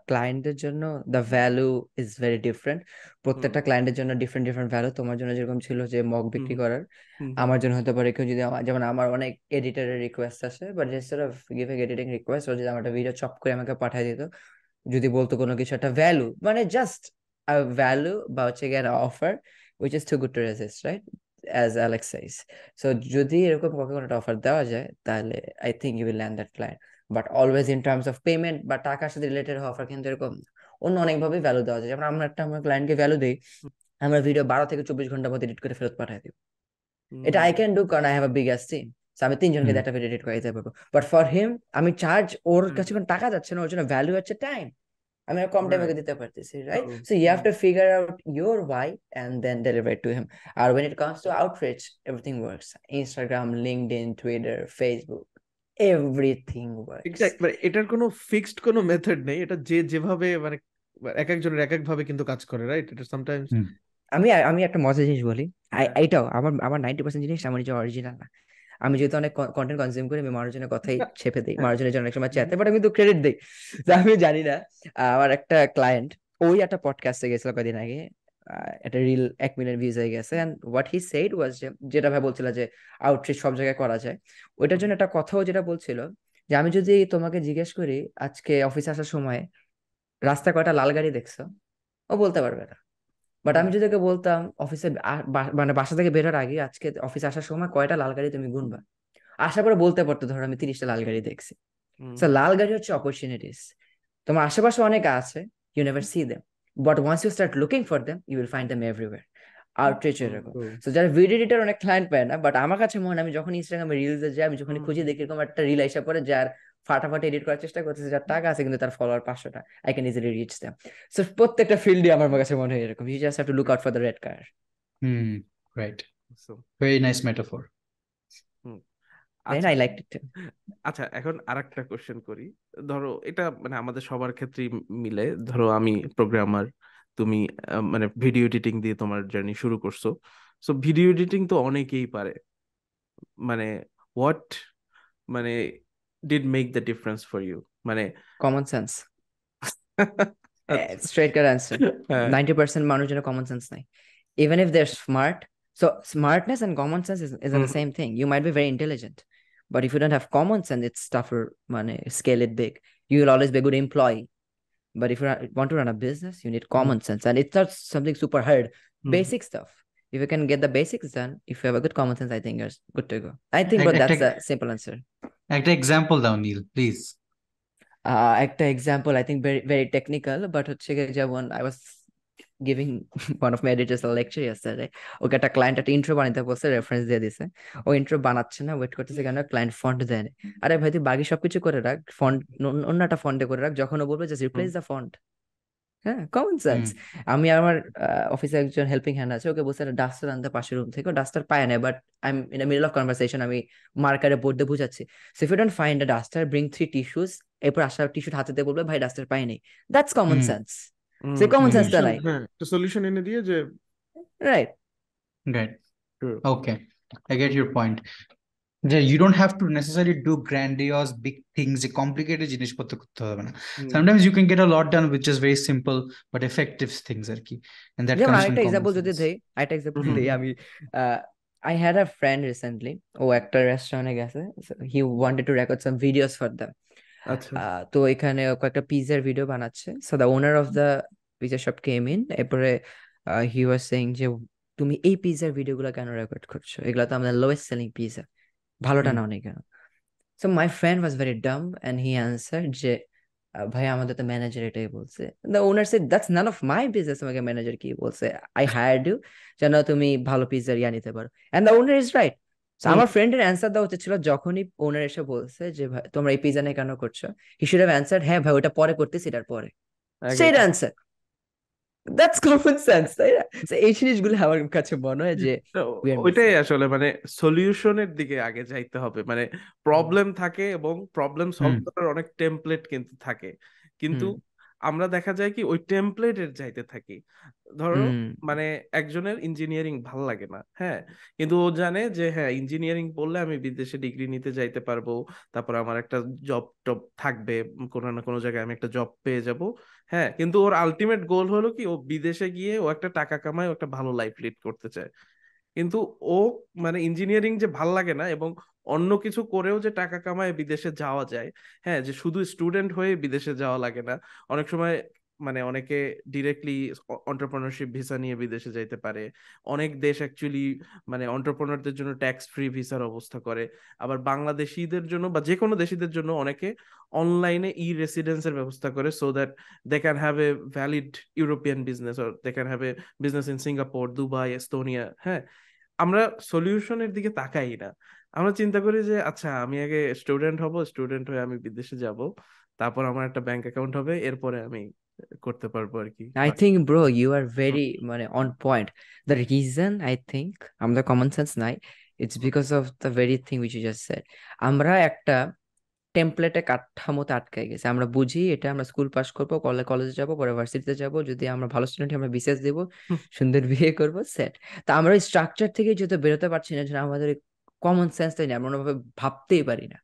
ক্লায়েন্টের জন্য the value is very different. Hmm প্রত্যেকটা ক্লায়েন্টের জন্য ডিফারেন্ট ডিফারেন্ট ভ্যালু। তোমার জন্য যেরকম ছিল যে মগ হুম বিক্রি করার, হুম আমার জন্য হতে পারে কেউ যদি যেমন আমার অনেক এডিটরের রিকোয়েস্ট আসে, but instead of giving editing request, ও যদি আমার একটা ভিডিও চপ করে আমাকে পাঠিয়ে দিত, যদি বলতো কোনো কিছু একটা ভ্যালু, মানে জাস্ট ভ্যালু বা হচ্ছে গিয়ে offer which is too good to resist, right, as Alex says. So যদি এরকম কাউকে কোনো একটা অফার দেওয়া যায়, তাহলে I think you will land that client. But always in terms of payment বা টাকার সাথে রিলেটেড অফার কিন্তু এরকম অন্য অনেকভাবে ভ্যালু দেওয়া যায়। যেমন আমরা আমার ক্লায়েন্টকে ভ্যালু দিই, আমরা ভিডিও 12 থেকে 24 ঘন্টার মধ্যে এডিট করে ফেরত পাঠাই দিই। এটা আই ক্যান ডু, কারণ I have a big ass team. আমি 3 জনকে হুম একটা ভিডিও এডিট করে দিতে পারবো। বাট ফর হিম, আমি চার্জ, ওর কাছে কোনো টাকা যাচ্ছে না, ওর জন্য ভ্যালু হচ্ছে টাইম। আমি আর কম টাইমে রাইট। ওকে দিতে পারতেছি, right? So you have to figure out your why and then deliver it to him. আর when it comes to outreach, everything works. Instagram, LinkedIn, Twitter, Facebook, everything works. Exact, মানে এটার কোনো fixed কোনো method নেই, এটা যে যেভাবে মানে এক একজনের এক এক ভাবে কিন্তু কাজ করে, রাইট? এটা সামটাইমস হুম আমি আমি একটা মজার জিনিস বলি। হ্যাঁ এইটাও আমার আমার 90% জিনিস আমার নিজের অরিজিনাল না। আমি যেহেতু অনেক কন্টেন্ট কনজিউম করি, আমি মানুষজনের কথাই ছেপে দিই, মানুষজনের জন্য অনেক সময় চেতে, বাট আমি তো ক্রেডিট দিই। তো আমি জানি না, আমার একটা ক্লায়েন্ট, ওই একটা পডকাস্টে গেছিল কদিন আগে, একটা রিল 1 মিলিয়ন ভিউজ হয়ে গেছে, এন্ড হোয়াট হি সেড ওয়াজ যে, যেটা ভাই বলছিল যে আউটরিচ সব জায়গায় করা যায়, ওইটার জন্য একটা কথাও যেটা বলছিল, যে আমি যদি তোমাকে জিজ্ঞেস করি আজকে অফিসে আসার সময় রাস্তায় কয়টা লাল গাড়ি দেখছো, ও বলতে পারবে না। বাট আমি যদি ওকে বলতাম অফিসে মানে বাসা থেকে বেরোর আগে আজকে অফিসে আসার সময় কয়টা লাল গাড়ি তুমি গুনবা, আশা করে বলতে পারতো ধরো আমি 30টা লাল গাড়ি দেখছি। তো লাল গাড়ি হচ্ছে অপরচুনিটিস, তোমার আশেপাশে অনেক আছে, you never see them, but once you start looking for them you will find them everywhere. Outreach এরকম। তো যারা ভিডিও এডিটর অনেক ক্লায়েন্ট পায় না, বাট আমার কাছে মনে হয় আমি যখন ইনস্টাগ্রামে রিলসে যাই, আমি যখন খুঁজে দেখি এরকম একটা রিল আইসা পরে যার ফাটাফাটি এডিট করার চেষ্টা করতেছে, যার টাকা আছে কিন্তু তার ফলোয়ার 500টা, I can easily reach them. So প্রত্যেকটা ফিল্ডে আমার কাছে মনে হয় এরকম, you just have to look out for the red car. Hmm right, So, very nice metaphor. Hmm, then আচ্ছা আই লাইক ইট। আচ্ছা, এখন আরেকটা কোশ্চেন করি। ধরো এটা মানে আমাদের সবার ক্ষেত্রেই মিলে, ধরো আমি প্রোগ্রামার, তুমি মানে ভিডিও এডিটিং দিয়ে তোমার জার্নি শুরু করছো। সো ভিডিও এডিটিং তো অনেকেই পারে, মানে হোয়াট মানে did make the difference for you মানে কমন সেন্স, আচ্ছা স্ট্রেট কাট অ্যান্সার। হ্যাঁ 90% মানুষের কমন সেন্স নাই, even if they're smart. So smartness and common sense isn't hmm the same thing. You might be very intelligent, but if you don't have common sense, it's tougher. Money scale it big. You will always be a good employee, but if you want to run a business, you need hmm common sense, and it's not something super hard. Hmm Basic stuff. If you can get the basics done, if you have a good common sense, I think you're good to go. I think, but একটা that's the simple answer. একটা example দাও Neel please. একটা example, I think very very technical, but হচ্ছে গিয়ে যেমন I was giving one of my editors lecture yesterday. Okay একটা client একটা intro বানাতে বলছে, রেফারেন্স দিয়ে দিছে, ও ইন্ট্রো বানাচ্ছে না, ওয়েট করতেছে কেন, ক্লায়েন্ট ফন্ট দেয় না। আরে ভাই তুই বাকি সবকিছু করে রাখ, ফন্ট অন্য একটা ফন্টে করে রাখ, যখন ও বলবে just hmm replace the font. হ্যাঁ, কমন হুম সেন্স। আমি আমার অফিসে একজন হেল্পিং হ্যান্ড আছে, ওকে বলছে একটা ডাস্টার আনতে পাশের রুম থেকে, ডাস্টার পায় না, but I am in middle of conversation, আমি মার্কারে বোর্ড দিয়ে বুঝাচ্ছি, so if you don't find a duster bring 3 tissues. এরপর আসা টিস্যু হাতে দিয়ে বলবে ভাই ডাস্টার পাই নাই। That's common hmm sense. Hmm সে কমন হুম সেন্সটা সলিউশন, নাই, হ্যাঁ, একটা সলিউশন এনে দিয়ে যে right? Right. True. Okay. I get your point. You don't have to necessarily do grandiose big things, complicated জিনিসপত্র করতে হবে না. হুম। Sometimes you can get a lot done with just very simple but effective things আর কি. And that যেমন comes from আরেকটা common example যদি sense. দেই, আরেকটা এক্সাম্পল হুম। দিই আমি, I had a friend recently, ও একটা রেস্টুরেন্টে গেছে, he wanted to record some videos for them. আচ্ছা। তো এখানে ও কয়েকটা পিজার ভিডিও বানাচ্ছে, so the owner of the pizza shop came in, এরপরে হি ওয়াজ সেইং যে তুমি এই পিজার ভিডিওগুলো কেন রেকর্ড করছো, এগুলো তো আমাদের লোয়েস্ট সেলিং পিজা, ভালোটা হুম। নাও নি কেন? So my friend was very dumb and he answer যে ভাই আমাদের তো ম্যানেজার এটাই বলছে। The owner said that's none of my business, তোমাকে ম্যানেজার কি বলছে, আই হায়ার্ড ইউ যেন তুমি ভালো পিৎজা ইয়া নিতে পারো, and the owner is right. Hmm. আমার ফ্রেন্ডের অ্যান্সার দেওয়া উচিত ছিল, যখনই ওনার এসে বলছে যে ভাই তোমরা এই পিৎজা নিয়ে কেন করছো, হি শুড হ্যাভ অ্যান্সার্ড হ্যাঁ ভাই ওটা পরে করতেছি, এটার পরে। আগে সেটা অ্যান্সার, দ্যাটস কমন সেন্স, তাই না? So এই জিনিসগুলো আমার কাছে মনে হয় যে তো উই আর ওইটাই মিসিং। আসলে মানে সলিউশনের দিকে আগে যাইতে হবে, মানে প্রবলেম থাকে এবং প্রবলেম সলভ হুম। করার অনেক টেমপ্লেট কিন্তু থাকে, কিন্তু হুম আমরা দেখা যায় কি ওই টেমপ্লেটের যাইতে থাকি। ধরো হুম মানে একজনের ইঞ্জিনিয়ারিং ভাল লাগে না, হ্যাঁ, কিন্তু ও জানে যে হ্যাঁ ইঞ্জিনিয়ারিং পড়লে আমি বিদেশে ডিগ্রি নিতে যাইতে পারবো, তারপর আমার একটা জব টব থাকবে, কোনো না কোনো জায়গায় আমি একটা জব পেয়ে যাব, হ্যাঁ, কিন্তু ওর আলটিমেট গোল হলো কি ও বিদেশে গিয়ে ও একটা টাকা কামায়, ও একটা ভালো লাইফ লিড করতে চায়। কিন্তু ও মানে ইঞ্জিনিয়ারিং যে ভাল লাগে না এবং অন্য কিছু করেও যে টাকা কামায় বিদেশে যাওয়া যায়, হ্যাঁ, যে শুধু স্টুডেন্ট হয়ে বিদেশে যাওয়া লাগে না, অনেক সময় মানে অনেকে ডিরেক্টলি এন্টারপ্রেনারশিপ ভিসা নিয়ে বিদেশে যাইতে পারে। অনেক দেশ অ্যাকচুয়ালি মানে এন্টারপ্রেনারদের জন্য ট্যাক্স ফ্রি ভিসার ব্যবস্থা করে। আবার বাংলাদেশিদের জন্য বা যে কোনো দেশিদের জন্য অনেকে অনলাইনে ই রেসিডেন্সের ব্যবস্থা করে, so that they can have a valid European business, or they can have a business in Singapore, Dubai, Estonia. হ্যাঁ, আমরা সলিউশনের দিকে তাকাই না, আমরা চিন্তা করি যে আচ্ছা আমি আগে স্টুডেন্ট হব, স্টুডেন্ট হয়ে আমি বিদেশে যাব, তারপর আমার একটা ব্যাংক অ্যাকাউন্ট হবে, এরপরে আমি করতে পারবো আর কি। I think, bro, you are very মানে on point. The reason I think আমাদের common sense নাই, it's because of the very thing which you just said. আমরা একটা টেমপ্লেটে কাঠামোতে আটকাই গেছি, আমরা বুঝি এটা আমরা স্কুল পাস করবো, কলেজে যাব, পরে ভার্সিটিতে যাব, যদি আমরা ভালো স্টুডেন্ট আমরা বিসিএস দেবো, সুন্দর বিয়ে করবো, সেট। তা আমরা ওই স্ট্রাকচার থেকে যেহেতু বেরোতে পারছি না, যে আমাদের কমন সেন্সটাই নেই, আমরা ওভাবে ভাবতেই পারি না।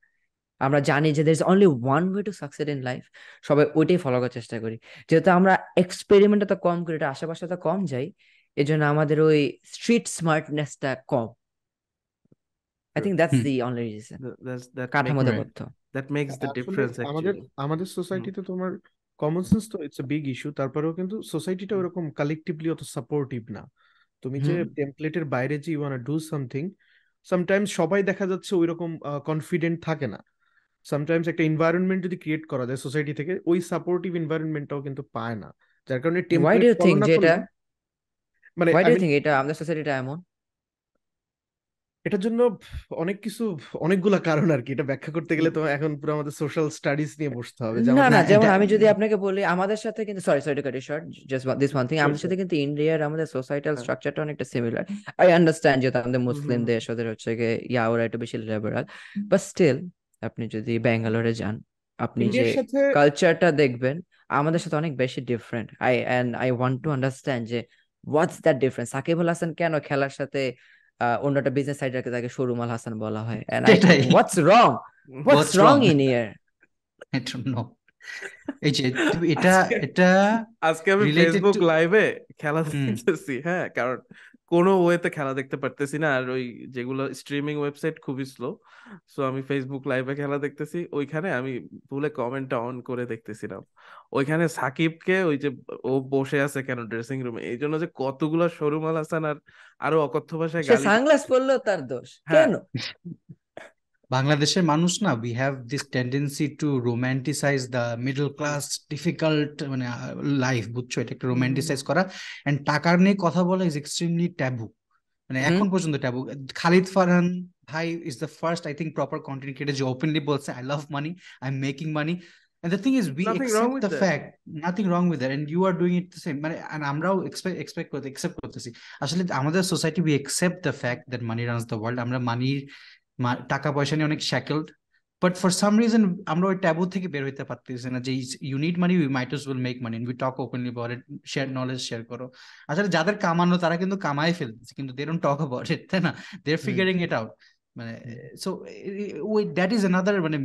আমরা জানি যে there is only one way to succeed in life, সবাই ওইটাই ফলো করার চেষ্টা করি। যেহেতু আমরা এক্সপেরিমেন্টটা তো কম করি, এটা আশেপাশে তো কম যাই, এই জন্য আমাদের ওই স্ট্রিট স্মার্টনেসটা কম। I think that's hmm. The only reason, that কাঠামোতে Right. বদ্ধ। মেক্স দ্য আসলে ডিফারেন্স আমাদের অ্যাকচুয়ালি। আমাদের সোসাইটিতে তোমার কমন সেন্স তো ইটস এ বিগ ইস্যু, তারপরেও কিন্তু সোসাইটিটা ওরকম কালেকটিভলি অত সাপোর্টিভ না। তুমি যে হুম টেমপ্লেটের বাইরে যে you want do something, sometimes সবাই দেখা যাচ্ছে ওইরকম কনফিডেন্ট থাকে না। সামটাইমস একটা এনভায়রনমেন্ট যদি ক্রিয়েট করা যায় সোসাইটি থেকে, ওই সাপোর্টিভ এনভায়রনমেন্টটাও কিন্তু পায় না, যার কারণে why do template you follow think না যে এটা, করলে মানে why do I you mean think এটা আমাদের সোসাইটিটা এমন? এটার জন্য অনেক কিছু, অনেকগুলা কারণ আর কি। এটা ব্যাখ্যা করতে গেলে তো এখন পুরো আমাদের সোশ্যাল স্টাডিজ নিয়ে বসতে হবে, যে না আমাদের না, না যেমন এটা আমি যদি আপনাকে বলি, আমাদের সাথে কিন্তু, sorry sorry to cut you short, just this one thing, Sure, আমাদের sure. সাথে কিন্তু ইন্ডিয়ার আমাদের সোসাইটাল স্ট্রাকচারটা অনেকটা সিমিলার। আই আন্ডারস্ট্যান্ড যেহেতু আমাদের মুসলিম দেশ, ওদের হচ্ছে গিয়ে ইয়া ওরা একটু বেশি লিবারাল, বাট স্টিল আপনি যদি ব্যাঙ্গালোরে যান, আপনি যে ইন্ডিয়ার সাথে কালচারটা দেখবেন আমাদের সাথে অনেক বেশি different. I want to understand যে what's that difference. Shakib Al Hasan কেন খেলার সাথে অন্য একটা বিজনেস সাইডারকে তাকে সরুম আল হাসান বলা হয়, এন্ড আই সেটাই। হোয়াটস রং, হোয়াটস What's wrong wrong? In year? I don't know. এই যে এটা আজকে এটা আজকে আমি রিলেটেড ফেসবুক টু লাইভে খেলা হুম দেখতেছি, হ্যাঁ, কারণ কোনো ওয়েতে খেলা দেখতে পারতেছি না, আর ওই যেগুলো স্ট্রিমিং ওয়েবসাইট খুবই স্লো, সো আমি ফেসবুক লাইভে খেলা দেখতেছি, ওইখানে আমি ভুলে কমেন্টটা অন করে দেখতেছিলাম, ওইখানে সাকিবকে ওই যে ও বসে আছে কেন ড্রেসিং রুমে, এই জন্য যে কতগুলা শোরুমাল হাসান আর আরো অকথ্য ভাষায় সে গালি। সানগ্লাস পরলেও তার দোষ হ্যাঁ। কেন? বাংলাদেশের মানুষ না, we have this tendency two romanticise the middle class difficult মানে লাইফ, বুঝছো, এটা একটা রোমান্টিসাইজ করা, এন্ড টাকার নিয়ে কথা বলা ইজ এক্সট্রিমলি ট্যাবু, মানে হুম এখন পর্যন্ত ট্যাবু। খালিদ ফারহান ভাই is the first I think proper content creator যে ওপেনলি বলছে I love money, I am making money, and the thing is we nothing wrong accept with the that. fact, nothing wrong with that, and you are doing it the same, মানে and আমরাও expect করতে accept করতেছি। আসলে আমাদের society we accept the fact that money runs the world, আমরা মানির টাকা পয়সা নিয়ে অনেক shackled, but for some reason আমরা ওই ট্যাবু থেকে বের হইতে পারতেছি না যে you need money, we might as well make money, we talk openly about it, share knowledge share করো। আসলে যাদের কামানো তারা কিন্তু কামাই ফেলতেছে, কিন্তু দে ডোন্ট টক অ্যাবাউট ইট, তাই না? They are hmm figuring it out. মানে হুম। সো ওই দ্যাট ইজ অ্যানাদার মানে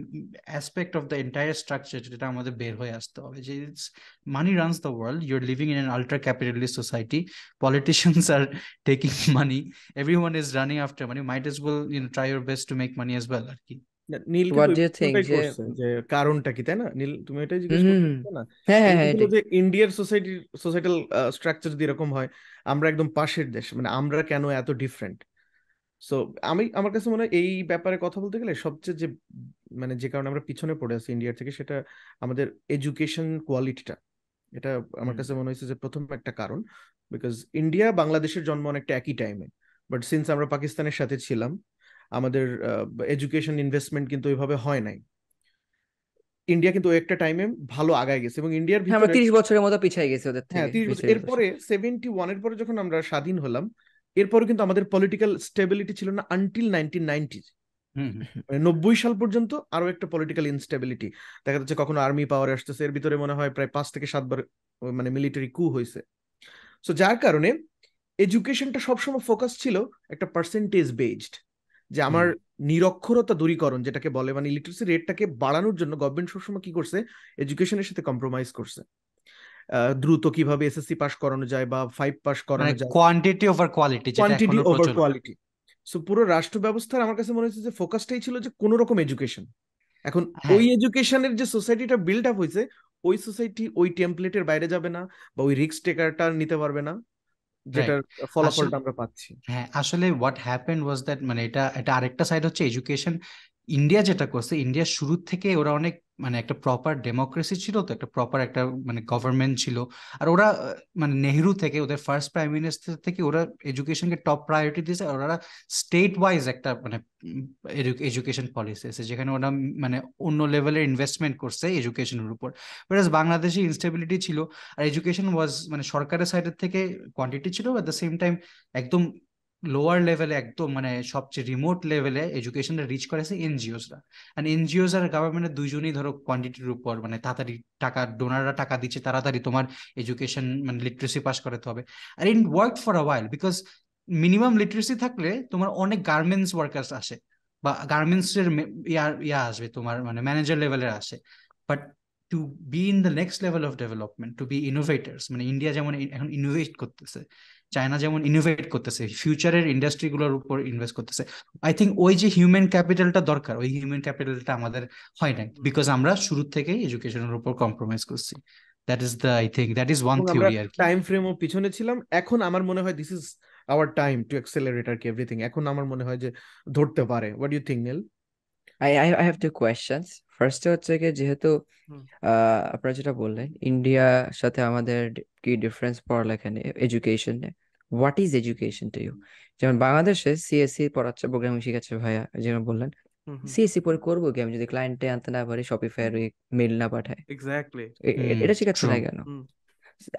aspect of the entire structure, যেটা আমাদের বের হয়ে আসতে হবে, যে money runs the world, you are living in an ultra capitalist society, politicians are taking money, everyone is running after money, might as well try your best to make money as well আর কি। না, নীল কিন্তু what ওই do you think প্রশ্নটাই যে করছে যে কারণটা কি, তাই না নীল? তুমি এটাই হুম জিজ্ঞেস হুম করতে হুম। তাই না? হ্যাঁ ও হ্যাঁ হ্যাঁ বলছিল এটাই। যে ইন্ডিয়ার সোসাইটাল স্ট্রাকচার যদি এরকম হয়, আমরা একদম পাশের দেশ, মানে আমরা কেন এত ডিফারেন্ট? সো আমার কাছে মনে হয় এই ব্যাপারে কথা বলতে গেলে সবচেয়ে যে মানে যে কারণে আমরা পিছনে পড়ে আছি ইন্ডিয়ার থেকে, সেটা আমাদের এডুকেশন কোয়ালিটিটা। এটা আমার হুম কাছে মনে হয়েছে যে প্রথম একটা কারণ। বিকজ ইন্ডিয়া বাংলাদেশের জন্ম অনেকটা একই টাইমে, বাট সিন্স আমরা পাকিস্তানের সাথে ছিলাম, আমাদের এডুকেশন ইনভেস্টমেন্ট কিন্তু ওইভাবে হয় নাই। ইন্ডিয়া কিন্তু ওই একটা টাইমে ভালো আগায় গেছে, এবং ইন্ডিয়ার হ্যাঁ আমরা ভিতরে 30 বছরের মতো পিছিয়ে গেছি ওদের হ্যাঁ থেকে, 30 বছর 20-30 বছর। এরপরে 71-এর পরে যখন আমরা স্বাধীন হলাম, এরপরে কিন্তু আমাদের পলিটিক্যাল স্টেবিলিটি ছিল না আনটিল 1990। হুম হুম। মানে 90 সাল পর্যন্ত আরো একটা পলিটিক্যাল ইনস্টেবিলিটি দেখা যাচ্ছে, কখনো আর্মি পাওয়ারে আসতেছে, এর ভিতরে মনে হয় প্রায় 5 থেকে 7 বার মানে মিলিটারি কু হয়েছে। সো যার কারণে এডুকেশনটা সবসময় ফোকাস ছিল একটা পার্সেন্টেজ বেসড, যে আমার হুম নিরক্ষরতা দূরীকরণ যেটাকে বলে, মানে লিটারেসি রেটটাকে বাড়ানোর জন্য গভর্নমেন্ট সবসময় কি করছে, এডুকেশনের সাথে কম্প্রোমাইজ করছে। দ্রুত কিভাবে এসএসসি পাস করানো যায় বা 5 পাস মানে করানো যায়, কোয়ান্টিটি ওভার কোয়ালিটি, যেটা কোয়ান্টিটি এখনো ওভার প্রচলন। কোয়ালিটি। সো পুরো রাষ্ট্র ব্যবস্থার আমার কাছে মনে হচ্ছে যে ফোকাসটাই ছিল যে কোনো রকম এডুকেশন। এখন হ্যাঁ ওই এডুকেশনের যে সোসাইটিটা বিল্ড আপ হয়েছে, ওই সোসাইটি ওই টেমপ্লেটের বাইরে যাবে না, বা ওই রিস্ক টেকারটা নিতে পারবে না, রাইট। যেটার আসলে ফলাফলটা আমরা পাচ্ছি। হ্যাঁ, আসলে হোয়াট হ্যাপেন্ড ওয়াজ দ্যাট, মানে এটা এটা আরেকটা সাইড হচ্ছে এডুকেশন। ইন্ডিয়া যেটা করছে, ইন্ডিয়া শুরু থেকে ওরা অনেক মানে একটা প্রপার ডেমোক্রেসি ছিল, তো একটা প্রপার একটা মানে গভর্নমেন্ট ছিল। আর ওরা মানে নেহেরু থেকে ওদের ফার্স্ট প্রাইম মিনিস্টার থেকে ওরা এডুকেশনকে টপ প্রায়োরিটি দিয়েছে। আর ওরা স্টেট ওয়াইজ একটা মানে এডুকেশন পলিসি আছে, যেখানে ওরা মানে অন্য লেভেলের ইনভেস্টমেন্ট করছে এডুকেশনের উপর। whereas বাংলাদেশে ইনস্টেবিলিটি ছিল, আর এডুকেশন ওয়াজ মানে সরকারের সাইডের থেকে কোয়ান্টিটি ছিল, এট দ্য সেম টাইম একদম লোয়ার লেভেলে, একদম মানে সবচেয়ে রিমোট লেভেলে এডুকেশনটা রিচ করেছে এনজিওসরা। এন্ড এনজিওস আর গভর্নমেন্টের দুইজনই ধরো কোয়ান্টিটির উপর মানে তাড়াতাড়ি টাকা, ডোনাররা টাকা দিচ্ছে তাড়াতাড়ি তোমার এডুকেশন মানে লিটারেসি পাস করাতে হবে। আর it work for a while, because minimum literacy থাকলে তোমার অনেক গার্মেন্টস ওয়ার্কার্স আসে, বা গার্মেন্টস এর ইয়া আসবে তোমার মানে ম্যানেজার লেভেলের আসে। But to be in the next level of development, to be innovators, মানে ইন্ডিয়া যেমন এখন ইনোভেট করতেছে, চায়না যেমন ইনোভেট করতেছে, ফিউচারের ইন্ডাস্ট্রিগুলোর উপর ইনভেস্ট করতেছে, আই থিঙ্ক ওই যে হিউম্যান ক্যাপিটালটা দরকার, ওই হিউম্যান ক্যাপিটালটা আমাদের হয় নাই, বিকজ আমরা শুরু থেকেই এডুকেশনের উপর কম্প্রোমাইজ করছি। That is the, I think that is one এবং আমরা থিওরি আর কি। টাইম ফ্রেমও পিছনে ছিলাম। এখন আমার মনে হয় this is our time to accelerate আর কি এভরিথিং। এখন আমার মনে হয় যে ধরতে পারে। What you think Neel? I have two questions. First হচ্ছে কি, যেহেতু হুম আপনারা যেটা বললেন ইন্ডিয়ার সাথে আমাদের কি ডিফারেন্স পড়ালেখা নিয়ে, এডুকেশন নিয়ে, what is education to you? যেমন বাংলাদেশে সিএসসি পড়াচ্ছে, প্রোগ্রামিং শিখাচ্ছে ভাইয়া, যেমন বললেন হুম হুম। সিএসসি পরে করবো কি আমি যদি ক্লায়েন্টে আনতে না পারি, শপিফাই এর মেল না পাঠায়? এক্স্যাক্টলি। এটা শিখাচ্ছে ট্রু। না কেন? হুম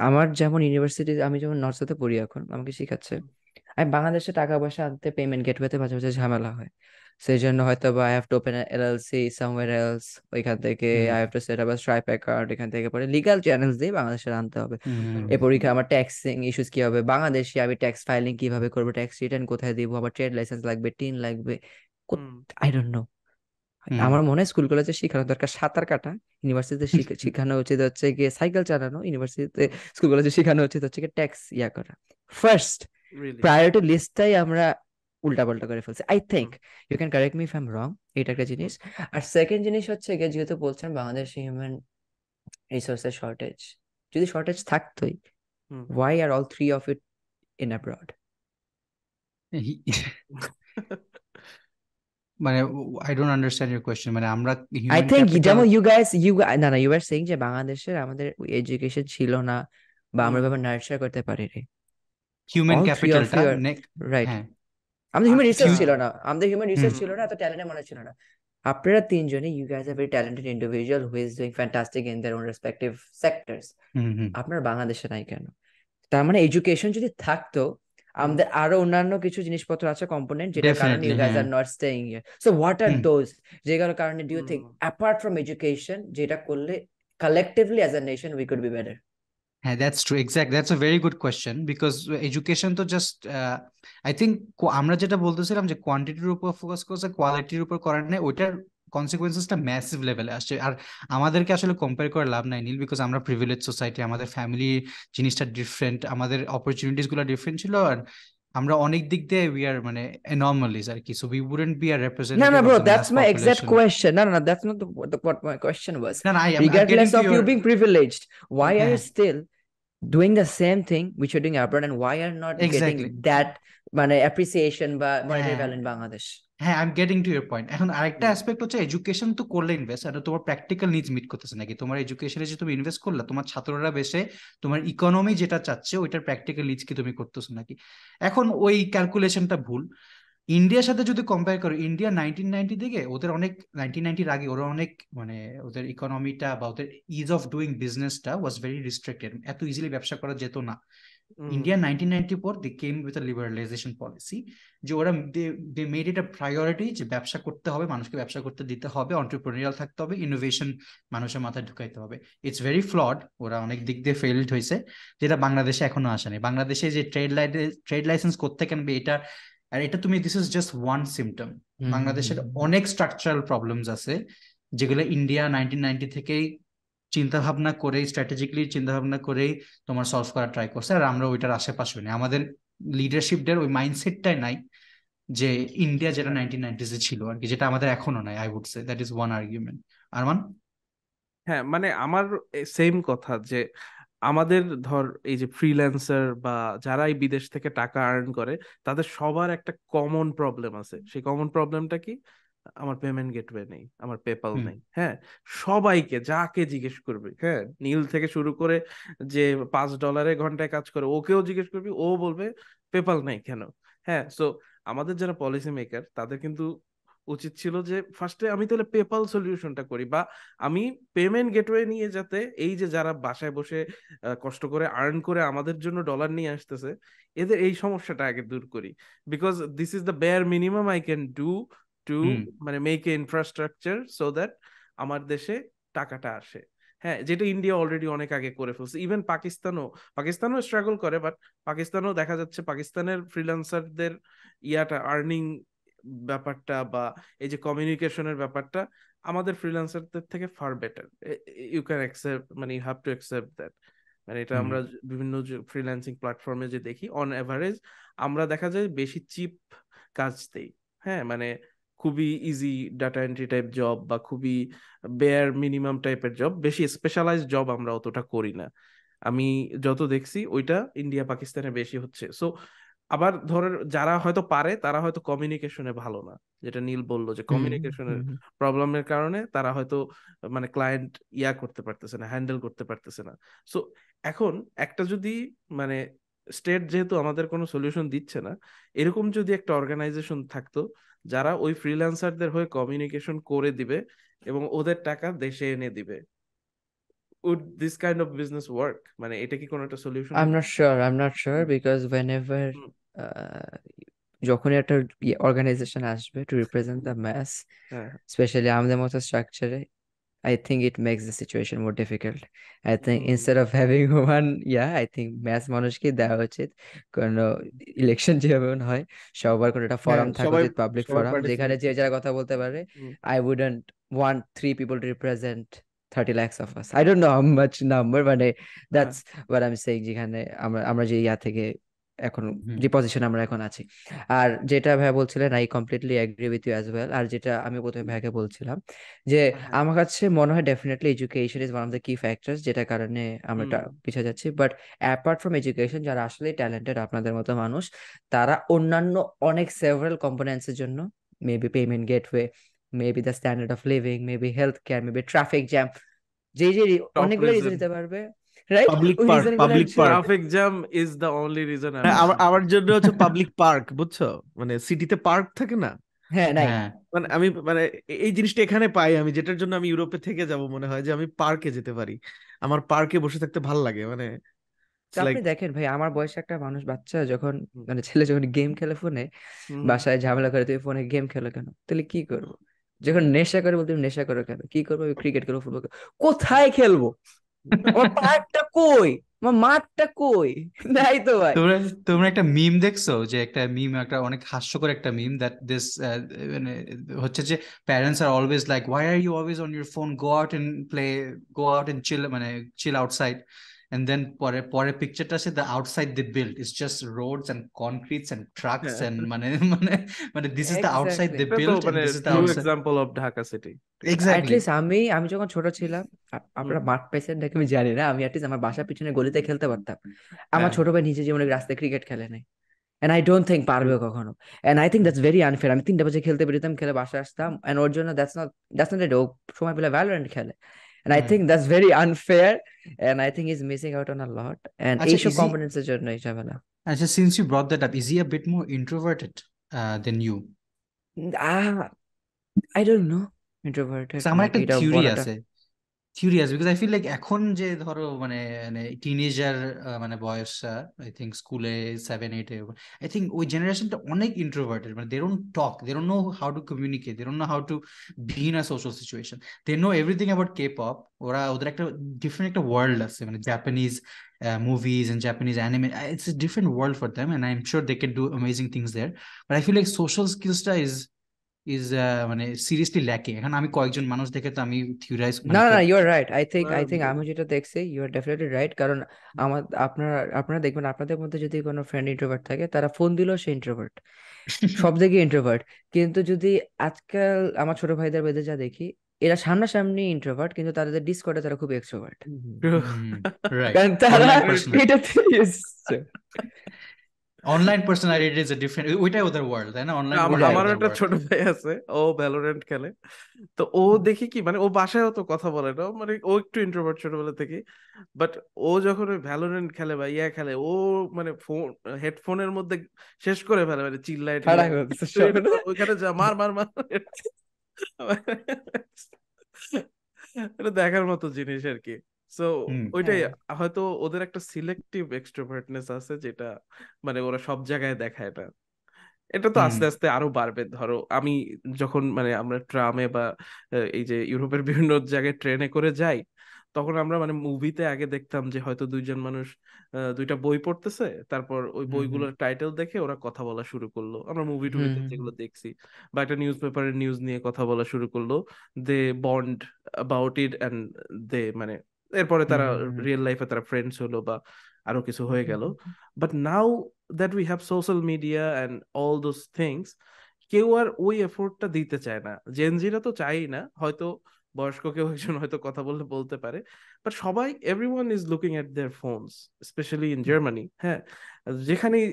আমার যেমন ইউনিভার্সিটি, আমি যেমন নর্থসাউথে পড়ি এখন, আমাকে শিখাচ্ছে হুম আমি বাংলাদেশে টাকা পয়সা আনতে পেমেন্ট গেটওয়েতে মাঝে মাঝে ঝামেলা হয়, সেই জন্য হয়তো বা I have to open LLC somewhere else, ওইখান থেকে I have to set up a stripe account, এখান থেকে পরে লিগ্যাল চ্যানেলস দিয়ে বাংলাদেশে আনতে হবে। এ পরীক্ষা আমার ট্যাক্সিং ইস্যুস কি হবে, বাংলাদেশে আমি ট্যাক্স ফাইলিং কিভাবে করবো, ট্যাক্স রিটার্ন কোথায় দিব, আবার ট্রেড লাইসেন্স লাগবে, টিন লাগবে, হুম আই ডোন্ট নো। আমার মনে হয় স্কুল কলেজে শেখানো দরকার সাঁতার কাটা, ইউনিভার্সিটিতে শেখানো উচিত হচ্ছে গিয়ে সাইকেল চালানো, ইউনিভার্সিটিতে হুম। স্কুল কলেজে শেখানো উচিত হচ্ছে গিয়ে ট্যাক্স ইয়া করা। First really. প্রায়োরিটি লিস্টটাই আমরা উল্টাপাল্টা করে ফেলছি, I think. Hmm you can correct me if I am wrong. এটা একটা হুম জিনিস। আর সেকেন্ড জিনিস হচ্ছে গিয়ে, যেহেতু বলছেন বাংলাদেশে হিউম্যান রিসোর্সের শর্টেজ, যদি শর্টেজ থাকতোই, hmm. why are all three of it in abroad? মানে I don't understand your question, মানে আমরা I হিউম্যান think ক্যাপিটাল। যেমন না না, you were saying যে বাংলাদেশের আমাদের এডুকেশন ছিল না, বা আমরা হুম ব্যাপার নার্চার করতে পারিনি। হিউম্যান All three of ক্যাপিটালটা you are right. হ্যাঁ। আমাদের হিউম্যান রিসোর্স আচ্ছা। ছিল না, আমাদের হিউম্যান হুম রিসোর্স ছিল না, এত ট্যালেন্টেড মানুষ ছিল না। আপনারা তিনজনই, you guys are very talented individual who is doing fantastic in their own respective sectors. হুম হুম আপনার বাংলাদেশে নাই কেন? তার মানে এডুকেশন যদি থাকতো, আমাদের আরো অন্যান্য কিছু জিনিসপত্র আছে কম্পোনেন্ট যেটার কারণে ডেফিনেটলি ইউ গাইজ হ্যাঁ are not staying here, so what are hmm those যেগুলোর কারণে do you think hmm. Apart from education যেটা করলে collectively as a nation we could be better? হ্যাঁ that's true exact that's a very good question because education তো just I think আমরা যেটা বলতেছিলাম যে কোয়ান্টিটির উপর ফোকাস করছে কোয়ালিটির উপর করার নেই ওইটার কনসিকুয়েন্সেসটা ম্যাসিভ লেভেলে আসছে আর আমাদেরকে আসলে কম্পেয়ার করে লাভ নাই নীল বিকজ আমরা প্রিভিলেজ সোসাইটি আমাদের ফ্যামিলি জিনিসটা ডিফারেন্ট আমাদের অপরচুনিটিস গুলো ডিফারেন্ট ছিল আর আমরা অনেক দিক দিয়ে উই আর মানে অ্যানমালিজ আর কি so we wouldn't be a No, representative no, of bro, the mass that's my exact population question. No, no, no, that's not what my question was. না না I'm getting Regardless to of you your being privileged, why are you হ্যাঁ still doing the same thing which you're doing abroad, and why are not getting exactly that মানে appreciation বা monetary হ্যাঁ value in Bangladesh? হ্যাঁ I am getting to your point এখন আরেকটা হুম। Aspect হচ্ছে education তো করলে ইনভেস্ট আর তোমার প্র্যাকটিক্যাল নিডস মিট করতেছে নাকি তোমার এডুকেশনে যে তুমি ইনভেস্ট করলে তোমার ছাত্ররা বেসে তোমার ইকোনমি যেটা চাচ্ছে ওইটার প্র্যাকটিক্যাল নিডস কি তুমি করতেছো নাকি এখন ওই ক্যালকুলেশনটা ভুল ইন্ডিয়ার সাথে যদি কম্পেয়ার করো ইন্ডিয়া 1990 দিকে ওদের অনেক 1990-র আগে ওরা অনেক মানে ওদের ইকোনমিটা বা ওদের ইজ অফ ডুইং বিজনেসটা ওয়াজ ভেরি রিস্ট্রিক্টেড এত ইজিলি ব্যবসা করা যেত না hmm. India 1994 they came with a liberalisation policy যে ওরা they made it a priority যে ব্যবসা করতে হবে মানুষকে ব্যবসা করতে দিতে হবে অন্টারপ্রেনিউরিয়াল থাকতে হবে ইনোভেশন মানুষের মাথায় ঢুকাইতে হবে ইটস ভেরি ফ্লড ওরা অনেক দিক দিয়ে ফেইলড হয়েছে যেটা বাংলাদেশে এখনো আসেনি বাংলাদেশে যে ট্রেড লাইসেন্স করতে কেনবে এটা আর এটা তুমি this is just one symptom বাংলাদেশের অনেক স্ট্রাকচারাল প্রবলেমস আছে যেগুলো ইন্ডিয়া 1990 থেকেই চিন্তা ভাবনা করে স্ট্র্যাটেজিক্যালি চিন্তা ভাবনা করেই তোমার সলভ করার ট্রাই করছে আর আমরা ওইটার আশেপাশে নেই আমাদের লিডারশিপদের ওই মাইন্ডসেটটাই নাই যে ইন্ডিয়া যেটা 1990s ছিল আর কি যেটা আমাদের এখনো নাই I would say that is one argument Arman হ্যাঁ মানে আমার সেম কথা যে আমাদের ধর এই যে ফ্রিল্যান্সার বা যারা এই বিদেশ থেকে টাকা আর্ন করে তাদের সবার একটা কমন প্রবলেম আছে সেই কমন প্রবলেমটা কি আমার পেমেন্ট গেটওয়ে নেই আমার পেপাল হুম নেই হ্যাঁ সবাইকে যাকে জিজ্ঞেস করবে হ্যাঁ নীল থেকে শুরু করে যে $5 ঘন্টায় কাজ করে ওকেও জিজ্ঞেস করবি ও বলবে পেপাল নাই কেন হ্যাঁ সো আমাদের যারা পলিসি মেকার তাদের কিন্তু উচিত ছিল যে ফার্স্টে আমি তাহলে পেপাল সলিউশনটা করি বা আমি পেমেন্ট গেটওয়ে নিয়ে যাতে এই যে যারা বাসায় বসে কষ্ট করে আর্ন করে আমাদের জন্য ডলার নিয়ে আসতেছে এদের এই সমস্যাটা আগে দূর করি because this is the bare minimum I can do to hmm মানে make a infrastructure so that আমার দেশে টাকাটা আসে হ্যাঁ যেটা ইন্ডিয়া অলরেডি অনেক আগে করে ফেলছে ইভেন পাকিস্তানও স্ট্রাগল করে বাট পাকিস্তানও দেখা যাচ্ছে পাকিস্তানের ফ্রিল্যান্সারদের ইয়াটা আর্নিং ব্যাপারটা বা এই যে কমিউনিকেশনের ব্যাপারটা আমাদের ফ্রিল্যান্সারদের থেকে far better you can accept মানে you have to accept that মানে এটা হুম আমরা বিভিন্ন যে ফ্রিল্যান্সিং প্ল্যাটফর্মে যে দেখি অন এভারেজ আমরা দেখা যায় বেশি চিপ কাজ দেই হ্যাঁ মানে খুবই easy data entry type job বা খুবই বেয়ার মিনিমাম টাইপের জব বেশি স্পেশালাইজড জব আমরা অতটা করি না আমি যত দেখছি ওইটা ইন্ডিয়া পাকিস্তানে বেশি হচ্ছে সো আবার ধরেন যারা হয়তো পারে তারা হয়তো কমিউনিকেশনে ভালো না যেটা নীল বললো যে হুম কমিউনিকেশনের হুম হুম। প্রবলেমের কারণে তারা হয়তো মানে ক্লায়েন্ট ইয়া করতে পারতেছে না হ্যান্ডেল করতে পারতেছে না সো এখন একটা যদি মানে স্টেট যেহেতু আমাদের কোনো সলিউশন দিচ্ছে না এরকম যদি একটা অর্গানাইজেশন থাকতো যারা ওই ফ্রিল্যান্সারদের হয়ে কমিউনিকেশন করে দিবে এবং ওদের টাকা দেশে এনে দিবে would this kind of business work মানে এটা কি কোনো একটা সলিউশন হতো I'm not sure because whenever hmm, uh, যখনই একটা অর্গানাইজেশন আসবে টু রিপ্রেজেন্ট দ্য ম্যাস, হ্যাঁ স্পেশালি আমাদের মতো স্ট্রাকচারে, I think it makes the situation more difficult. I think hmm, instead of having one, yeah, I think mass মানুষকে দেওয়া উচিত কোনো ইলেকশন যেভাবে হয় সবার কোনো একটা হ্যাঁ ফোরাম থাকা সবাই উচিত, পাবলিক সবাই ফোরাম যেখানে পার্টিসিপেট যে করতে যারা হবে। কথা বলতে পারে। হুম, I wouldn't want 3 people to represent 30 lakhs of us. I don't know how much number, but হ্যাঁ that's what I'm saying, যেখানে আমরা আমরা যে ইয়া থেকে এখন হুম যে পজিশন আমরা এখন আছি। আর যেটা ভাই বলছিলেন, I completely agree with you as well. আর যেটা আমি প্রথমে ভাইকে বলছিলাম যে হ্যাঁ আমার কাছে মনে হয় definitely education is one of the কি ফ্যাক্টরস যেটার কারণে আমরা হুম পিছিয়ে যাচ্ছি। বাট অ্যাপার্ট ফ্রম এডুকেশন, যারা আসলে ট্যালেন্টেড আপনাদের মতো মানুষ, তারা অন্যান্য অনেক সেভারাল কম্পোনেন্টস এর জন্য, maybe payment gateway, maybe the standard of living, maybe health care, maybe traffic jam, যে টপ অনেকগুলো রিজন রিজন দিতে পারবে, রাইট? পাবলিক ওই পার্ক রিজন গুলো public park traffic jam is the only reason I am আমার not আমার জন্য হচ্ছে পাবলিক পার্ক, বুঝছো? মানে সিটিতে পার্ক থাকে না, হ্যাঁ, নাই। হ্যাঁ মানে আমি মানে এই জিনিসটা এখানে পাই আমি, যেটার জন্য আমি ইউরোপে থেকে যাব মনে হয় যে আমি পার্কে যেতে পারি, আমার পার্কে বসে থাকতে ভাল লাগে। মানে তো আপনি লাইক দেখেন ভাই, আমার বয়সে একটা মানুষ, বাচ্চা যখন, মানে ছেলে যখন গেম খেলে ফোনে, হুম বাসায় ঝামেলা করে, তুই ফোনে গেম খেলো কেন, তাহলে কি করবো? যখন নেশা করে বলতে, নেশা করো কেন, কি করবো, ক্রিকেট খেলবো, ফুটবল খেলবো, কোথায় খেলবো, আমার পার্কটা কই, আমার মাঠটা কই, নাই তো ভাই। তোমরা তোমরা একটা মিম দেখছো, যে একটা মিম, একটা অনেক হাস্যকর একটা মিম, দ্যাট দিস মানে হচ্ছে যে parents are always like, why are you always on your phone, go out and play, go out and chill, মানে চিল আউটসাইড। এন্ড দেন পরে পরে পিকচারটা আছে, the outside they build is just roads and concretes and trucks হ্যাঁ, and মানে মানে মানে this is the outside exactly. They এটা তো বিল্ড এন্ড মানে this is the true outside. Example of Dhaka city, ঠিক আছে। এক্স্যাক্টলি। অ্যাটলিস্ট আমি যখন ছোট ছিলাম, হুম, আপনারা মাঠ পাইছেন নাকি আমি জানি না, আমি অ্যাটলিস্ট আমার বাসার পিছনে গলিতে খেলতে পারতাম। আমার হ্যাঁ, ছোট ভাই নিজে জীবনে রাস্তায় ক্রিকেট খেলে নাই, and I don't think true, পারবে কখনো। And I think that's very unfair. আমি 3টা বাজে খেলতে বেরোতাম, খেলে বাসায় আসতাম, এন্ড ওর জন্য দ্যাটস নট ইট, ও সময় পেলে ভ্যালোরেন্ট খেলে। And I think that's very unfair, and I think is missing out on a lot, and আচ্ছা, এইসব ইজ হি, কম্পোনেন্টস এর জন্য এই ঝামেলা। আচ্ছা, since you brought that up, is he a bit more introverted than you? Ah I don't know, introverted আমার নাকি একটা এটা থিওরি বলাটা। আছে, curious, because I feel like এখন যে ধরো মানে মানে টিনেজার মানে বয়স, আই থিঙ্ক স্কুলে 7-8-এ, আই থিঙ্ক ওই জেনারেশনটা অনেক ইন্ট্রোভার্টেড, মানে they don't talk, they don't know how to communicate, they don't know how to be in a social situation, they know everything about K pop. ওরা ওদের একটা different একটা world আছে, মানে Japanese movies and Japanese anime, it's a different world for them, and I am sure they can do amazing things there, but I feel like social স্কিলসটা is মানে seriously lacking. এখন আমি কয়েকজন মানুষ দেখে তো আমি থিওরাইজ না মানে না একটা, না, you are right. I think না, আই থিঙ্ক আমি যেটা দেখছি, ইউ আর ডেফিনেটলি রাইট। কারণ আমার, আপনারা দেখবেন, আপনাদের মধ্যে যদি কোনো ফ্রেন্ড ইন্ট্রোভার্ট থাকে, তারা ফোন দিলেও সে ইন্ট্রোভার্ট, সব দিকে ইন্ট্রোভার্ট। কিন্তু যদি আজকাল আমার ছোট ভাইদের মধ্যে যা দেখি, এরা সামনাসামনি ইন্ট্রোভার্ট, কিন্তু তাদের ডিসকর্ডে তারা খুব এক্সট্রোভার্ট, true. রাইট, কারণ তারা অনলাইন Very পার্সোনালিটি, true. এটাতে এসছে। Online personality is a different, ওইটাই ওদের ওয়ার্ল্ড, তাই না? অনলাইন ওয়ার্ল্ডটাই রাইট। আমারও ওদের একটা ওয়ার্ল্ড। ছোট ভাই আছে, ও ভ্যালোরেন্ট খেলে। তো ও দেখি কি, মানে ও বাসায়ও তো কথা বলে না, মানে ও একটু ইন্ট্রোভার্ট ছোটবেলা থেকে। বাট ও যখন ওই ভ্যালোরেন্ট খেলে বা ইয়া খেলে, ও মানে ফোন, হেডফোনের মধ্যে শেষ করে ফেলে, মানে চিল্লায় খাড়া টিল্লায়, করতেছে তুই সব এটা কর, ওইখানে যা, মার মার মার। এটা দেখার মতো জিনিস আর কি। সো হুম। ওইটাই, হ্যাঁ। হয়তো ওদের একটা সিলেক্টিভ এক্সট্রোভার্টনেস আছে, যেটা মানে ওরা সব জায়গায় দেখায় না। এটা তো হুম। আস্তে আস্তে আরো বাড়বে। ধরো আমি যখন, মানে আমরা ট্রামে বা এই যে ইউরোপের বিভিন্ন জায়গায় ট্রেনে করে যাই, তখন আমরা মানে মুভিতে আগে দেখতাম যে হয়তো দুইজন মানুষ দুইটা বই পড়তেছে, তারপর ওই হুম। হুম। বইগুলোর টাইটেল দেখে ওরা কথা বলা শুরু করলো, আমরা মুভি হুম টুভিতে হুম যেগুলো দেখছি, বা একটা নিউজ পেপারের নিউজ নিয়ে কথা বলা শুরু করলো, they bond about it and they মানে এরপরে হুম। তারা হুম। রিয়েল লাইফে তারা ফ্রেন্ডস হলো বা আরো কিছু হুম। হয়ে হুম। গেল। But now that we have social media and all those things, কেউ আর ওই এফোর্টটা দিতে চায় না। জেনজিরা তো চায়ই না, হয়তো বয়স্ক কেউ একজন হয়তো কথা বললে বলতে পারে, বাট সবাই, everyone is looking at their phones, specially in Germany. হ্যাঁ, যেখানেই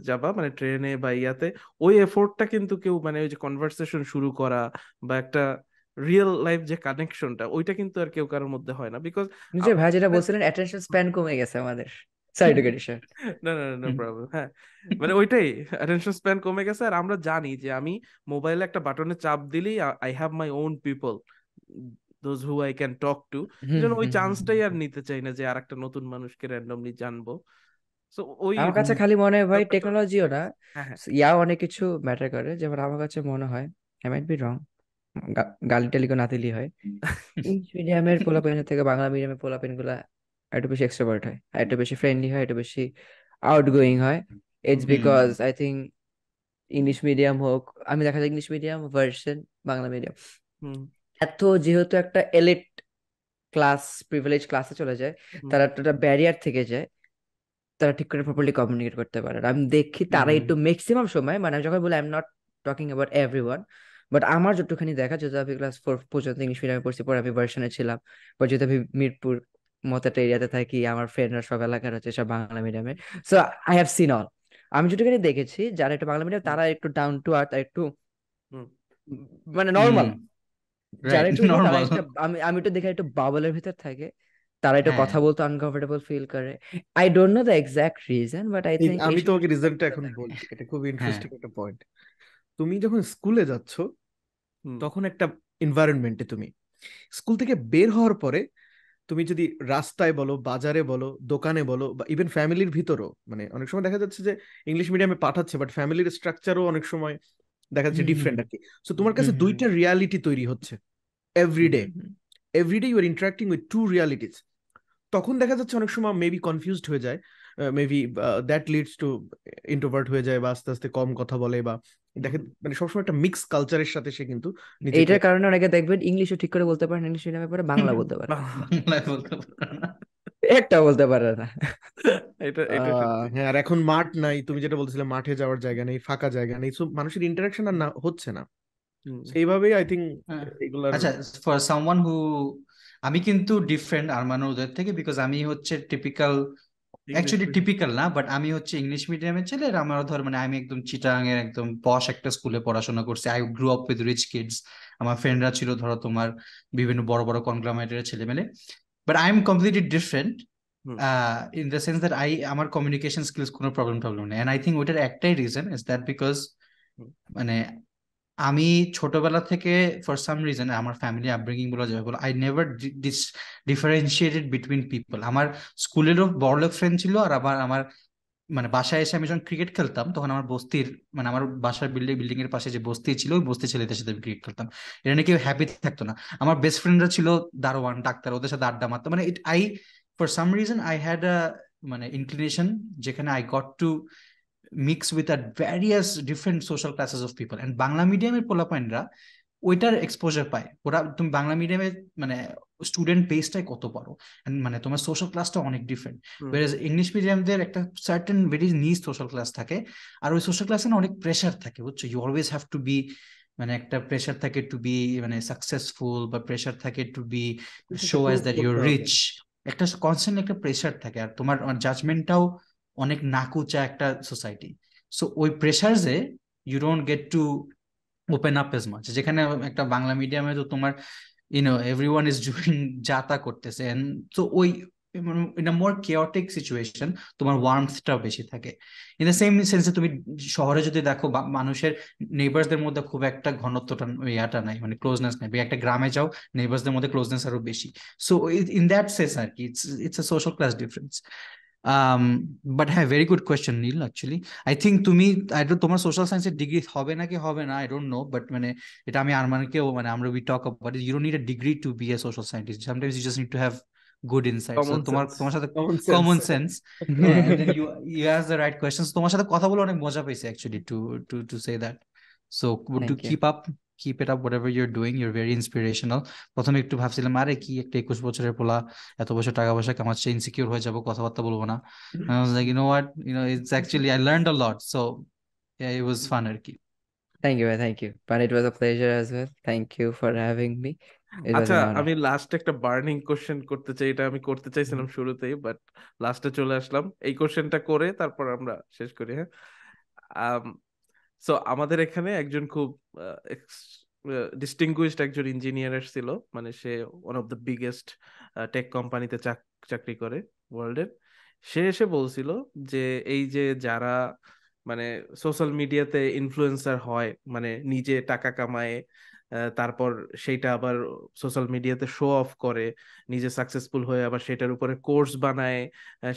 যাবা, মানে ট্রেনে বা ইয়াতে, ওই এফোর্টটা কিন্তু কেউ, মানে ওই যে কনভারসেশন শুরু করা বা একটা রিয়েল লাইফ যে কানেকশনটা, ওইটা কিন্তু আর কেউ কারোর মধ্যে হয় না, বিকজ যে ভাই যেটা বলছিলেন, অ্যাটেনশন স্প্যান কমে গেছে আমাদের। Sorry to get it. না না নো হুম। প্রবলেম। হ্যাঁ, মানে ওইটাই, অ্যাটেনশন স্প্যান কমে গেছে। আর আমরা জানি যে আমি মোবাইলে একটা বাটনে চাপ দিলেই I have my own people, those who I can talk to. এই হুম জন্য ওই হুম হুম চান্সটাই আর হুম। নিতে চাই না যে আর একটা নতুন মানুষকে র্যান্ডমলি জানবো। সো ওই আমার কাছে খালি মনে হয় ভাই, ব্যাপারটা অনেক টেকনোলজিও কমে না, গেছে। হ্যাঁ হ্যাঁ। অনেক কিছু ম্যাটার করে। যেমন আমার কাছে মনে হয়, আই মাইট বি রং, গালি টালি না দিলেই হয়, ইংলিশ মিডিয়ামের পোলাপেনের থেকে বাংলা মিডিয়ামের পোলাপেন গুলা একটু বেশি এক্সট্রোভার্ট হয়, একটু বেশি ফ্রেন্ডলি হয়, একটু বেশি আউট গোয়িং হয়। It's hmm hmm. Because I think English medium হোক, আমি দেখা যায় English medium version Bangla medium, hmm এত যেহেতু একটা এলিট ক্লাস, প্রিভিলেজ ক্লাসে চলে যায়, হুম তারা একটা ব্যারিয়ার থেকে যায়, তারা ঠিক করে প্রপারলি কমিউনিকেট করতে পারে না। আমি দেখি তারা হুম। একটু ম্যাক্সিমাম সময়, মানে আমি যখন বলি I am not talking about everyone, but আমার যতটুখানি দেখা, যেহেতু আমি ক্লাস 4 পর্যন্ত ইংলিশ মিডিয়ামে পড়ছি, পরে আমি ভার্সনে ছিলাম, পরে যেহেতু আমি মিরপুর মতো একটা এরিয়াতে থাকি, আমার ফ্রেন্ডরা সব এলাকার হচ্ছে সব বাংলা মিডিয়ামে, so I have seen all. আমি যতটুখানি দেখেছি, যারা একটু বাংলা মিডিয়াম, তারা একটু ডাউন টু আর্থ, একটু হুম মানে হুম। নর্মাল। যারা রাইট, একটু ইয়ে, তারা নর্মাল। একটা, আমি একটু দেখে একটু বাবলের ভিতর থাকে, তারা একটু হ্যাঁ। কথা বলতে আনকমফোর্টেবল ফিল করে। I don't know the exact reason, but I think আমি এইসব তোমাকে জিনিস রিজনটা থেকে এখন থাকে। বলি, এটা খুব হ্যাঁ। ইন্টারেস্টিং একটা পয়েন্ট। তুমি যখন স্কুলে যাচ্ছ, হুম তখন একটা এনভায়রনমেন্টে তুমি, স্কুল থেকে বের হওয়ার পরে তুমি যদি রাস্তায় বলো, বাজারে বলো, দোকানে বলো, বা ইভেন ফ্যামিলির ভিতরও, মানে অনেক সময় দেখা যাচ্ছে যে ইংলিশ মিডিয়ামে পাঠাচ্ছে বাট ফ্যামিলির স্ট্রাকচারও অনেক সময় দেখা যাচ্ছে হুম হুম ডিফারেন্ট আর কি। সো তোমার হুম কাছে হুম দুইটা রিয়ালিটি তৈরি হচ্ছে hmm everyday. Hmm everyday you are interacting with two realities. তখন দেখা যাচ্ছে অনেক সময় মেবি কনফিউজড হয়ে যায়, maybe that leads to introvert হয়ে যায়, বা আস্তে আস্তে কম কথা বলে, বা দেখে মানে সবসময় একটা মিক্স কালচারের সাথে সে কিন্তু নিজেকে এইটার কারণে অনেকে দেখবেন ইংলিশও ঠিক করে বলতে পারেন, ইংলিশ মিডিয়ামে পড়ে বাংলা বলতে পারে না, বাংলায় বলতে পারে না। একটা বলতে পারে না। এটা এটা সত্যি। হ্যাঁ, আর এখন মাঠ নাই, তুমি যেটা বলছিলে মাঠে যাওয়ার জায়গা নেই, ফাঁকা জায়গা নেই, সো মানুষের ইন্টারাকশন আর না হচ্ছে না। হুম, So এইভাবেই আই থিঙ্ক হ্যাঁ। এগুলার। আচ্ছা, ফর সামওয়ান হু, আমি কিন্তু ডিফারেন্ট আরমান ওদের থেকে, বিকজ আমি হচ্ছে typical, English actually medium. Typical না, বাট আমি হচ্ছে ইংলিশ মিডিয়ামের ছেলে। আর আমার ধর মানে আমি একদম চিটাং এর একদম পশ একটা স্কুলে পড়াশোনা করছি। I grew up with rich kids. আমার ফ্রেন্ডরা ছিল ধরো তোমার বিভিন্ন বড় বড় কনগ্লোমারেটের ছেলেমেলে। But I am completely different hmm in the sense that আমার কমিউনিকেশন স্কিলস কোনো প্রবলেম নেই। অ্যান্ড আই থিঙ্ক ওইটার একটাই reason is that because hmm মানে আমি ছোটবেলা থেকে ফর সাম রিজন আমার ফ্যামিলি আপব্রিঙ্গিং বলা যাবে বলো, I never differentiated between people. আমার স্কুলেরও বড়লোক ফ্রেন্ড ছিল, আর আবার আমার মানে বাসায় এসে আমি যখন ক্রিকেট খেলতাম তখন আমার বস্তির মানে আমার বাসার বিল্ডিং এর পাশে যে বস্তি ছিল ওই বস্তি ছেলেদের সাথে আমি ক্রিকেট খেলতাম। এটা নিয়ে কেউ হ্যাপি থাকতো না। আমার বেস্ট ফ্রেন্ডরা ছিল দারোয়ান ডাক্তার, ওদের সাথে আড্ডা মারতাম। মানে I for some reason I had a মানে ইনক্লিনেশন যেখানে I got to mix with আর various different social classes of people. And Bangla মিডিয়ামের পোলাপাইনরা ওইটার এক্সপোজার পায়। ওরা তুমি বাংলা মিডিয়ামে মানে স্টুডেন্ট বেসটাই কত পারো, and মানে তোমার সোশ্যাল ক্লাসটা অনেক ডিফারেন্ট। হুম ওয়ারেজ ইংলিশ মিডিয়ামদের একটা সার্টেন ভেরি নিজ সোশ্যাল ক্লাস থাকে, আর ওই সোশ্যাল ক্লাসে না অনেক প্রেশার থাকে, বুঝছো? You always have to be, মানে একটা প্রেশার থাকে টু বি মানে সাকসেসফুল, বা প্রেশার থাকে টু বি কিছু একটা show as prove that your করতে হবে। রিচ। একটা কনস্ট্যান্ট একটা প্রেশার থাকে, আর তোমার জাজমেন্টটাও অনেক নাকুচা একটা সোসাইটি। সো ওই প্রেশারসে you don't get to open up as much. যেখানে একটা বাংলা মিডিয়ামে তো তোমার এভরিওয়ান ইজ ডুইং যা তা করতেছে, এন্ড তো ওই in a more chaotic situation তোমার ওয়ার্মথটাও বেশি থাকে। ইন দ্য সেম সেন্সে তুমি শহরে যদি দেখো মানুষের নেইবার্সদের মধ্যে খুব একটা ঘনত্বটা ইয়াটা নাই, মানে ক্লোজনেস নাই। বা একটা গ্রামে যাও, নেইবার্সদের মধ্যে ক্লোজনেস আরো বেশি। সো ইন দ্যাট সেন্স আর কি it's a social class difference. um but হ্যাঁ, very good question Neel. Actually I think তুমি তোমার সোশ্যাল সায়েন্সের ডিগ্রি হবে নাকি হবে না আই ডোন্ট নো, বাট মানে এটা আমি আরমানকেও মানে আমরা we talk about it, you don't need a degree to be a social scientist, sometimes you just need to have good insights. Common তোমার সেন্স। তোমার সাথে কমন সেন্স। কমন সেন্স, হ্যাঁ, and then you ask the right questions. তোমার সাথে কথা বলে অনেক মজা পেয়েছি actually, to say that. So to thank you. Keep it up whatever you are doing, you are very inspirational. প্রথমে একটু ভাবছিলাম আরে কি একটা 21 বছরের পোলা এত বছর টাকা পয়সা কামাচ্ছে, ইনসিকিউর হয়ে যাবো, কথাবার্তা বলবো না। I was like, you know what? It's actually I learned a lot. So yeah, it was fun আর কি। থ্যাংক ইউ ভাই, thank you, but it was a pleasure as well, thank you for having me, it was আচ্ছা, an honour. আমি last একটা burning question করতে চাই। এটা আমি করতে চাইছিলাম শুরুতেই, বাট লাস্টে চলে আসলাম। এই কোশ্চেনটা করে তারপর আমরা শেষ করি, হ্যাঁ? সো আমাদের এখানে একজন খুব ডিস্টিংগুইশড একজন ইঞ্জিনিয়ার ছিল, মানে সে one of the biggest tech কোম্পানিতে চাকরি করে ওয়ার্ল্ডের। সে এসে বলছিল যে এই যে যারা মানে সোশ্যাল মিডিয়াতে ইনফ্লুয়েন্সার হয়, মানে নিজে টাকা কামায়, তারপর সেইটা আবার সোশ্যাল মিডিয়াতে শো অফ করে, নিজে সাকসেসফুল হয়ে আবার সেটার উপরে কোর্স বানায়,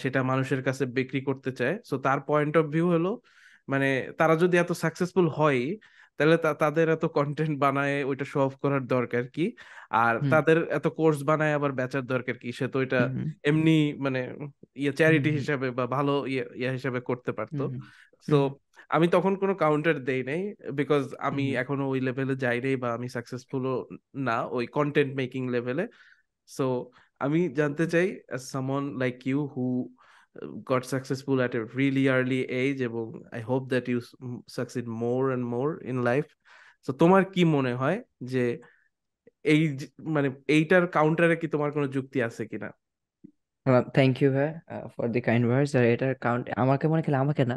সেটা মানুষের কাছে বিক্রি করতে চায়। সো তার পয়েন্ট অফ ভিউ হলো মানে তারা যদি এত সাকসেসফুল হয় তাহলে তাদের এত কন্টেন্ট বানায় ওইটা শো অফ করার দরকার কি? আর হুম তাদের এত কোর্স বানায় আবার বেচার দরকার কি? সে তো এটা হুম হুম এমনি মানে হুম চ্যারিটি হুম হিসাবে বা ভালো ইয়ে হিসাবে করতে পারতো। হুম সো হুম আমি তখন কোনো কাউন্টার দেই নাই, বিকজ হুম আমি হুম এখনো ওই লেভেলে যাই নাই, বা আমি সাকসেসফুলও না ওই কন্টেন্ট মেকিং লেভেলে। সো আমি জানতে চাই, as someone like you who got successful at a really early age, এবং I hope that you succeed more and more in life. So তোমার কি মনে হয় যে এই মানে এইটার কাউন্টারে কি তোমার কোনো যুক্তি আছে কিনা? থ্যাংক ইউ ভাই ফর দি কাইন্ড ওয়ার্ডস। আর এটার কাউন্ট আমাকে মনে খেলে আমাকে না,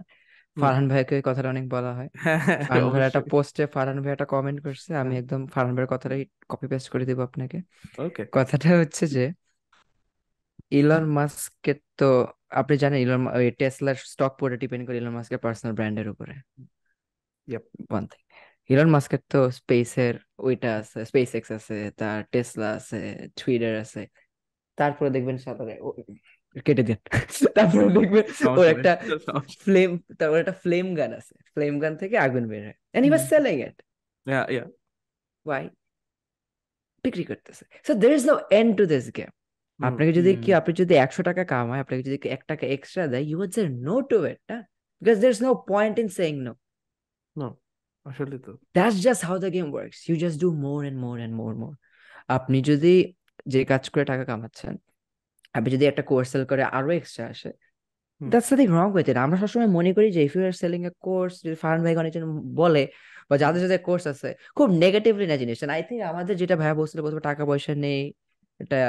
হুম। ফারহান ভাইকে এই কথাটা অনেক বলা হয়। হ্যাঁ, হ্যাঁ, ফারহান ভাইয়ের একটা অবশ্যই। পোস্টে ফারহান ভাই একটা কমেন্ট করছে, আমি হ্যাঁ, একদম ফারহান ভাইয়ের কথাটাই কপি পেস্ট করে দিব আপনাকে। ওকে। কথাটা হচ্ছে যে ইলন মাস্কের তো, আপনি জানেন ইলন ওই টেসলার স্টক পুরো ডিপেন্ড করে ইলন মাস্কের পার্সোনাল ব্র্যান্ডের উপরে। Yep. ওয়ান থিং, ইলন মাস্কের তো স্পেসের ওইটা আছে, স্পেস এক্স আছে, তার টেসলা আছে, টুইটার আছে, তারপরে দেখবেন সাঁতারে কেটে দেন। তারপরে দেখবেন ওর সমস্যা নেই একটা সমস্যা ফ্লেম, তারপর একটা ফ্লেম গান আছে, ফ্লেম গান থেকে আগুন বের হয়, and he was selling it. Yeah why? বিক্রি করতেছে। So there is no end to this game. আপনাকে যদি কি, আপনি যদি 100 টাকা কামায়, আপনাকে যদি 1 টাকা এক্সট্রা দেয়, you would say no to it, না? Because there is no point in saying no. No আসলে তো that's just how the game works, you just do more and more and more more. আপনি যদি যে কাজ করে টাকা কামাচ্ছেন, আপনি যদি একটা কোর্স সেল করে আরো এক্সট্রা আসে, that's nothing wrong with it. আমরা সবসময় মনে করি যে if you are selling a course, যদি ফার্ন ভাই অনেক জন বলে বা যাদের যাদের কোর্স আছে, খুব নেগেটিভলি না জিনিসটা। আই থিঙ্ক আমাদের যেটা ভাইয়া বলছিল প্রথমে, টাকা পয়সা নেই, এটা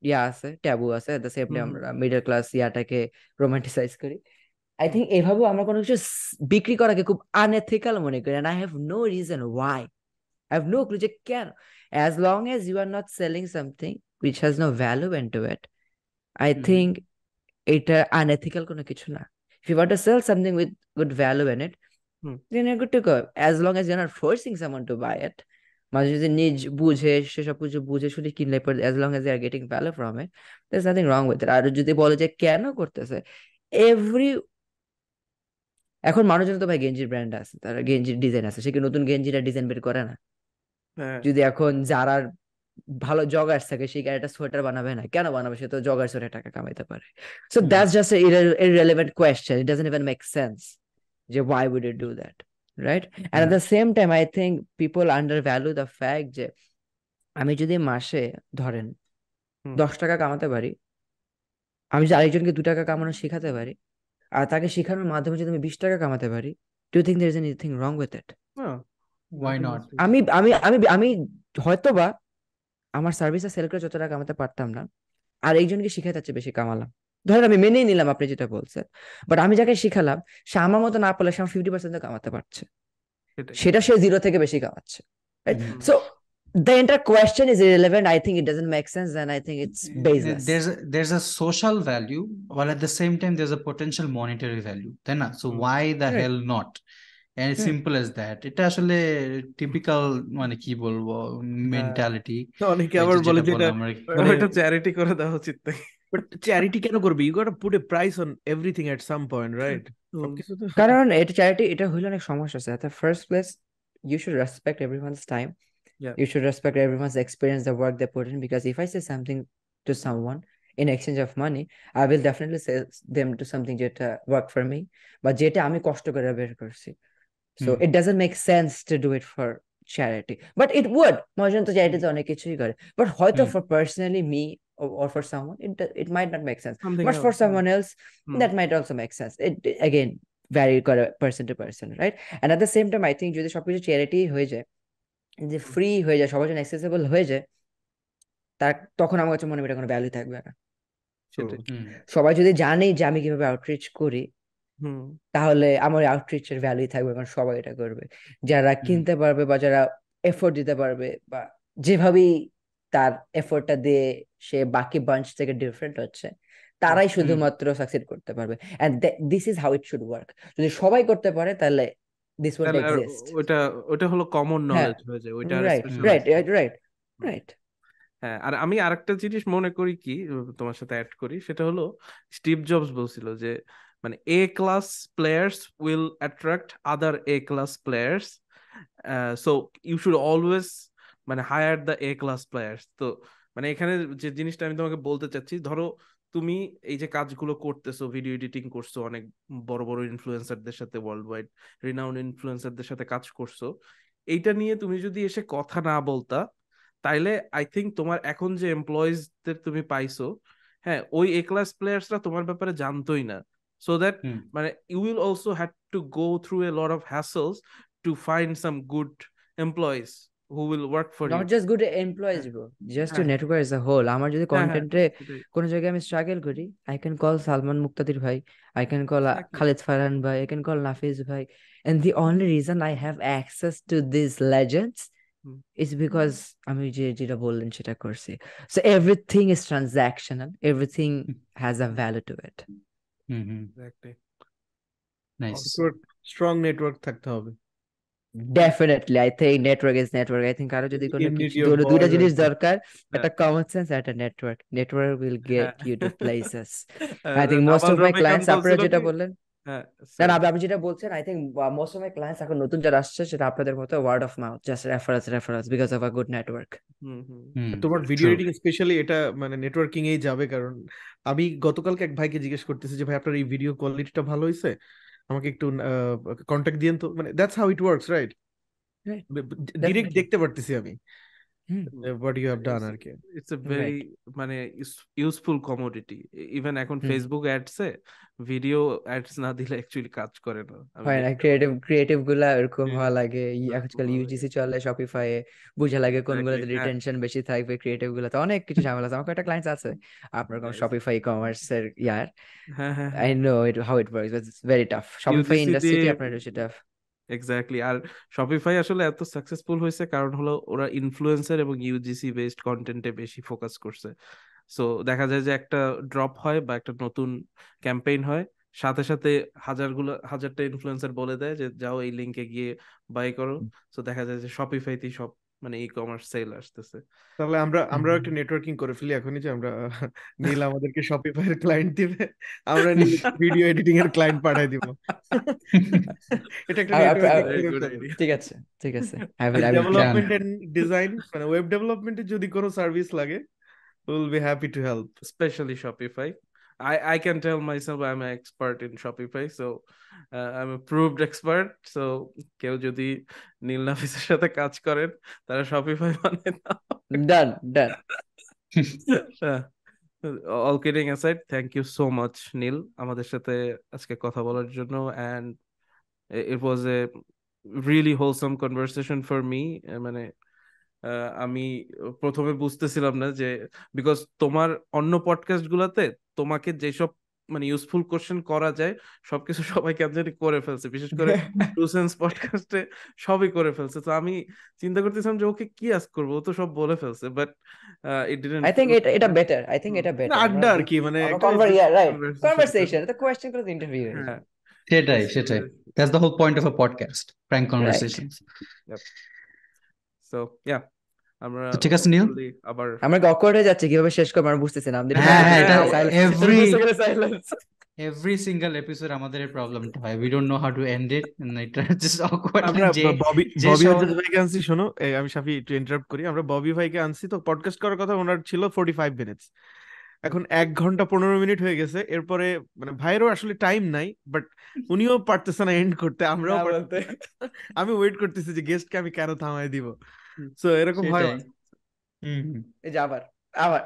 ইয়া আছে, ট্যাবু আছে, এট দ্য সেম টাইম আমরা মিডল ক্লাস ইয়াটাকে রোমান্টিসাইজ করি। আই থিঙ্ক এভাবেও আমরা কোনো কিছু বিক্রি করাকে খুব আনএথিক্যাল মনে করি, and I have no reason why. I have no clue যে কেন। As long as you are not selling something which has no value into it, I think এটা unethical কোনো কিছু না। If you want to sell something with good value in it, then you're good to go. As long as you're not forcing someone to buy it. মানুষ যদি নিজ বুঝে, সেসব কিছু বুঝে শুনে কিনলে পরে, as long as they are getting value from it, there's nothing wrong with it. আর যদি বলে যে কেন করতেছে, এভরি এখন মানুষজন তো ভাই গেঞ্জির ব্র্যান্ড আছে, তারা গেঞ্জির ডিজাইন আছে, সে কি নতুন গেঞ্জিটা ডিজাইন বের করে না? যদি এখন যারা ভালো জগার্স থাকে, সেই একটা সোয়েটার বানাবে না, কেন বানাবে? সে তো জগার সোয়েটার টাকা কামাইতে পারে। So that's just irrelevant question. It doesn't even make sense যে why would you do that, right? And at the same time, I think people undervalue the fact যে আমি যদি মাসে ধরেন 10 টাকা কামাতে পারি, আমি যদি আরেকজনকে 2 টাকা কামানো শেখাতে পারি, আর তাকে শেখানোর মাধ্যমে যদি আমি 20 টাকা কামাতে পারি, do you think there is anything wrong with it? Why not? আমি আমি আমি আমি হয়তোবা আমার সার্ভিসে সেল করে যত টাকা কামাতে পারতাম না, আর একজনকে শিখাতে হচ্ছে বেশি কামালাম। ধরেন আমি মেনেই নিলাম আপনি যেটা বলছেন, বাট আমি যাকে শিখালাম সে আমার মতো না পারলে সে 50% কামাতে পারছে, সেটা সে 0 থেকে বেশি কামাচ্ছে, right? So the entire question is irrelevant. I think it doesn't make sense, and I think it's baseless. There's a social value, while at the same time there's a potential monetary value, তাই না? So why the Right. hell not? And it's simple as that. এটা আসলে typical, মানে কি বলবো, mentality. অনেকে আবার বলে যেটা এটা চ্যারিটি করে দেওয়া উচিত তাই। বাট চ্যারিটি কেন করবে? You got to put a price on everything at some point, right? সবকিছু তো কারণ এটা চ্যারিটি, এটা হইলে অনেক সমস্যা আছে। At the first place, you should respect everyone's time. Yeah. You should respect everyone's experience, the work they put in. Because if I say something to someone in exchange of money, I will definitely say them to something যেটা work for me, but যেটা আমি কষ্ট করে বের করছি. So it doesn't make sense to do it for charity. But it would. মহাজন তো চ্যারিটিতে অনেক কিছুই করে, but হয়তো for personally me or for someone, it might not make sense. Something But else. for someone else, that might also make sense. It again vary করে person to person, right? And at the same time, I think যদি সবকিছু charity হয়ে যায়, যে free হয়ে যায়, সবার জন্য অ্যাক্সেসিবল হয়ে যায়, তার তখন আমার কাছে মনে হয় এটা কোনো ভ্যালু থাকবে না। সবাই যদি জানে যে আমি কিভাবে আউটরিচ করি, তাহলে আমার আউটরিচের ভ্যালুই থাকবে, কারণ সবাই এটা করবে। যারা কিনতে পারবে বা যারা এফোর্ট দিতে পারবে, বা যেভাবেই তার এফোর্টটা দিয়ে সে বাকি বাঞ্চ থেকে ডিফারেন্ট হচ্ছে, তারাই শুধুমাত্র সাকসিড করতে পারবে। And this is how it should work. যদি সবাই করতে পারে তাহলে দিস উড এক্সিস্ট। ওটা হলো কমন নলেজ হয়ে যায়, ওইটা রাইট রাইট রাইট রাইট। হ্যাঁ, আর আমি আরেকটা জিনিস মনে করি কি, তোমার সাথে অ্যাড করি, সেটা হলো স্টিভ জবস বলছিল যে মানে A class players will attract other A class players, so you should always মানে hire the A class players. তো মানে এখানে যে জিনিসটা আমি তোমাকে বলতে চাচ্ছি, ধরো তুমি এই যে কাজগুলো করতেছো, ভিডিও এডিটিং করছো, অনেক বড় বড় ইনফ্লুয়েন্সারদের সাথে, ওয়ার্ল্ড ওয়াইড রিনাউন্ড ইনফ্লুয়েন্সারদের সাথে কাজ করছো, এইটা নিয়ে তুমি যদি এসে কথা না বলতা, তাইলে আই থিঙ্ক তোমার এখন যে এমপ্লয়িজদের তুমি পাইছো, হ্যাঁ, ওই এ ক্লাস প্লেয়ার্সরা তোমার ব্যাপারে জানতোই না। সো দ্যাট মানে you will also have to go through a lot of hassles to find some good employees who will work for you. Not just good employees, bro. Just to network as a whole. আমার যদি কন্টেন্টে কোনো জায়গায় আমি struggle করি, I can call Salman মুক্তাদির ভাই, I can call Khalid Farhan ভাই, I can call Nafiz ভাই, and the only reason I have access to these legends is because আমি যেটা বললেন সেটা করছি. So everything is transactional. Everything has a value to it. Nice. Strong network থাকতে হবে। Definitely I think network is network. I think কারো যদি কোনো You need কিছু your দুইটা voice জিনিস and দরকার, হ্যাঁ একটা কমন সেন্স আর একটা নেটওয়ার্ক। নেটওয়ার্ক উইল গেট হ্যাঁ you to places. I think most নামাল অফ মাই রবিকান ক্লায়েন্টস, আপনারা বলছিল যেটা কি, বললেন, হ্যাঁ না না সরি, আপনি যেটা বলছেন, I think most of my clients এখন নতুন যারা আসছে সেটা আপনাদের মতো word of mouth, just reference reference because of a good network. Hmm hmm hmm তোমার ভিডিও ট্রু এডিটিং স্পেশালি এটা মানে নেটওয়ার্কিং এই যাবে, কারণ আমি গতকালকে এক ভাইকে জিজ্ঞেস করতেছি যে ভাই আপনার এই ভিডিও কোয়ালিটিটা ভালো হয়েছে, আমাকে একটু কন্টাক্ট দিয়েন তো, মানে that's how it works, right? Right, direct definitely. দেখতে পারতেছি আমি hmm, what you have done it's আর কি। It's a very right. মানে ইউজফুল কমোডিটি। ইভেন এখন হুম, ফেসবুক অ্যাডসে ভিডিও অ্যাডস না দিলে অ্যাকচুয়ালি কাজ করে না, আমি হয় না, দেখতে ক্রিয়েটিভ পাচ্ছি। ক্রিয়েটিভ গুলা এরকম হওয়া Creative লাগে। এরকম আজকাল ভালো লাগে। ইউজিসি চলে, শপিফাই বুঝা লাগে এক্স্যাক্টলি, কোনগুলোতে হ্যাঁ রিটেনশন বেশি থাকবে, ক্রিয়েটিভ গুলাতে অনেক কিছু ঝামেলা আছে। আমার একটা ক্লায়েন্টস আছে আপনার কোন শপিফাই কমার্স এর ইয়ার, হ্যাঁ হ্যাঁ আই হ্যাঁ know it how it works, it's very tough. Shopify UGC দিয়ে, ইন্ডাস্ট্রিতে আপনার এটা টাফ। এক্স্যাক্টলি। আর শপিফাই আসলে এত সাকসেসফুল হয়েছে কারণ হলো ওরা ইনফ্লুয়েন্সার এবং ইউজিসি বেসড কন্টেন্টে বেশি ফোকাস করছে। সো দেখা যায় যে একটা ড্রপ হয় বা একটা নতুন ক্যাম্পেইন হয়, সাথে সাথে হাজারটা ইনফ্লুয়েন্সার বলে দেয় যে যাও এই লিঙ্কে গিয়ে বাই করো। সো দেখা যায় যে শপিফাইতেই সব মানে ই কমার্স সেল আসতেছে। তাহলে আমরাও একটা নেটওয়ার্কিং করে ফেলি এখনই, যে আমরা নীল আমাদেরকে শপিফাই এর ক্লায়েন্ট দিবে, আমরা নীল ভিডিও এডিটিং এর ক্লায়েন্ট পাঠাই দিব। এটা একটা নেটওয়ার্কিং ভেরি করে গুড ফেলবো। আইডিয়া। ঠিক আছে, ঠিক আছে, আর I will try. Done development and design মানে ওয়েব ডেভেলপমেন্টে যদি কোনো সার্ভিস লাগে, will be happy to help. Especially Shopify. I can tell myself I'm an expert in Shopify, so I'm a proved expert. So কেউ যদি নীল নাফিসের সাথে কাজ করেন তারা শপিফাই বানায় দাও। ডান ডান। All kidding aside, thank you so much নীল আমাদের সাথে আজকে কথা বলার জন্য, and it was a really wholesome conversation for me. মানে আমি প্রথমে বুঝতেছিলাম না যে, বিকজ তোমার অন্য পডকাস্ট গুলাতে তোমাকে যেসব মানে ইউজফুল কোশ্চেন করা যায় সবকিছু সবাই কেন জানি করে ফেলছে, বিশেষ করে টু সেন্স পডকাস্টে সবই করে ফেলছে। তো আমি চিন্তা করতেছিলাম যে ওকে কি আস্ক করবো, ও তো সব বলে ফেলছে, but it didn't I think feel এটা এটা বেটার, আই থিংক এটা না, বেটার। আমরা আড্ডা আর কি, মানে আমরা একটা ইয়া রাইট, কনভারসেশন। কনভারসেশন, এটা কোয়েশ্চেন করে ইন্টারভিউ হয়ে হ্যাঁ যায়। সেটাই সেটাই that's the whole point of a podcast, frank right. Conversations. So yeah, আমরা তো ঠিক আছে নীল, hopefully আবার আমরা অকওয়ার্ড হয়ে যাচ্ছে, কিভাবে শেষ করবো আমরা বুঝতেছি না। আমাদের হ্যাঁ হ্যাঁ এটা every silence. Every single episode আমাদের এই প্রবলেমটা হয়, we don't know how to end it, এটা জাস্ট অকওয়ার্ড। আমরা যে ববি যে ববি সব হাজার ভাইকে আনছি, শোনো আমি সাফি একটু ইন্টারাপ্ট করি, আমরা ববি ভাইকে আনছি তো পডকাস্ট করার কথা ওনার ছিল 45 মিনিটস, এখন 1 ঘন্টা 15 মিনিট হয়ে গেছে। এরপরে মানে ভাইয়েরও আসলে টাইম নাই, বাট উনিও পারতেছে না এন্ড করতে, আমরাও না বলতে। পারতেছি না। আমি ওয়েট করতেছি যে গেস্টকে আমি কেন থামাই দিব। সো এরকম হয় সেটাই। মাঝে। হুম। এই যে আবার আবার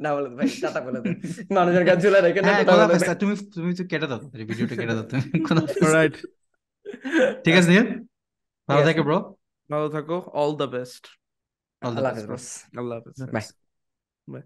না বলে ভাই, টাটা বলে দেন মানুষের কাছে ঝুলা রেখে না, হ্যাঁ টাটা বলে খোদাফেজ, দেন। তুমি তুমি তো কেটে দাও, ভিডিওটা কেটে দাও তুমি, খোদাফেজ। অলরাইট, ঠিক আছে নীল, ঠিক ভালো আছে, থাকে ব্রো, ভালো থাকো, all the best. All the Allah best হাফেজ ব্রো। বস। আল্লাহ হাফেজ। বাই। Bye.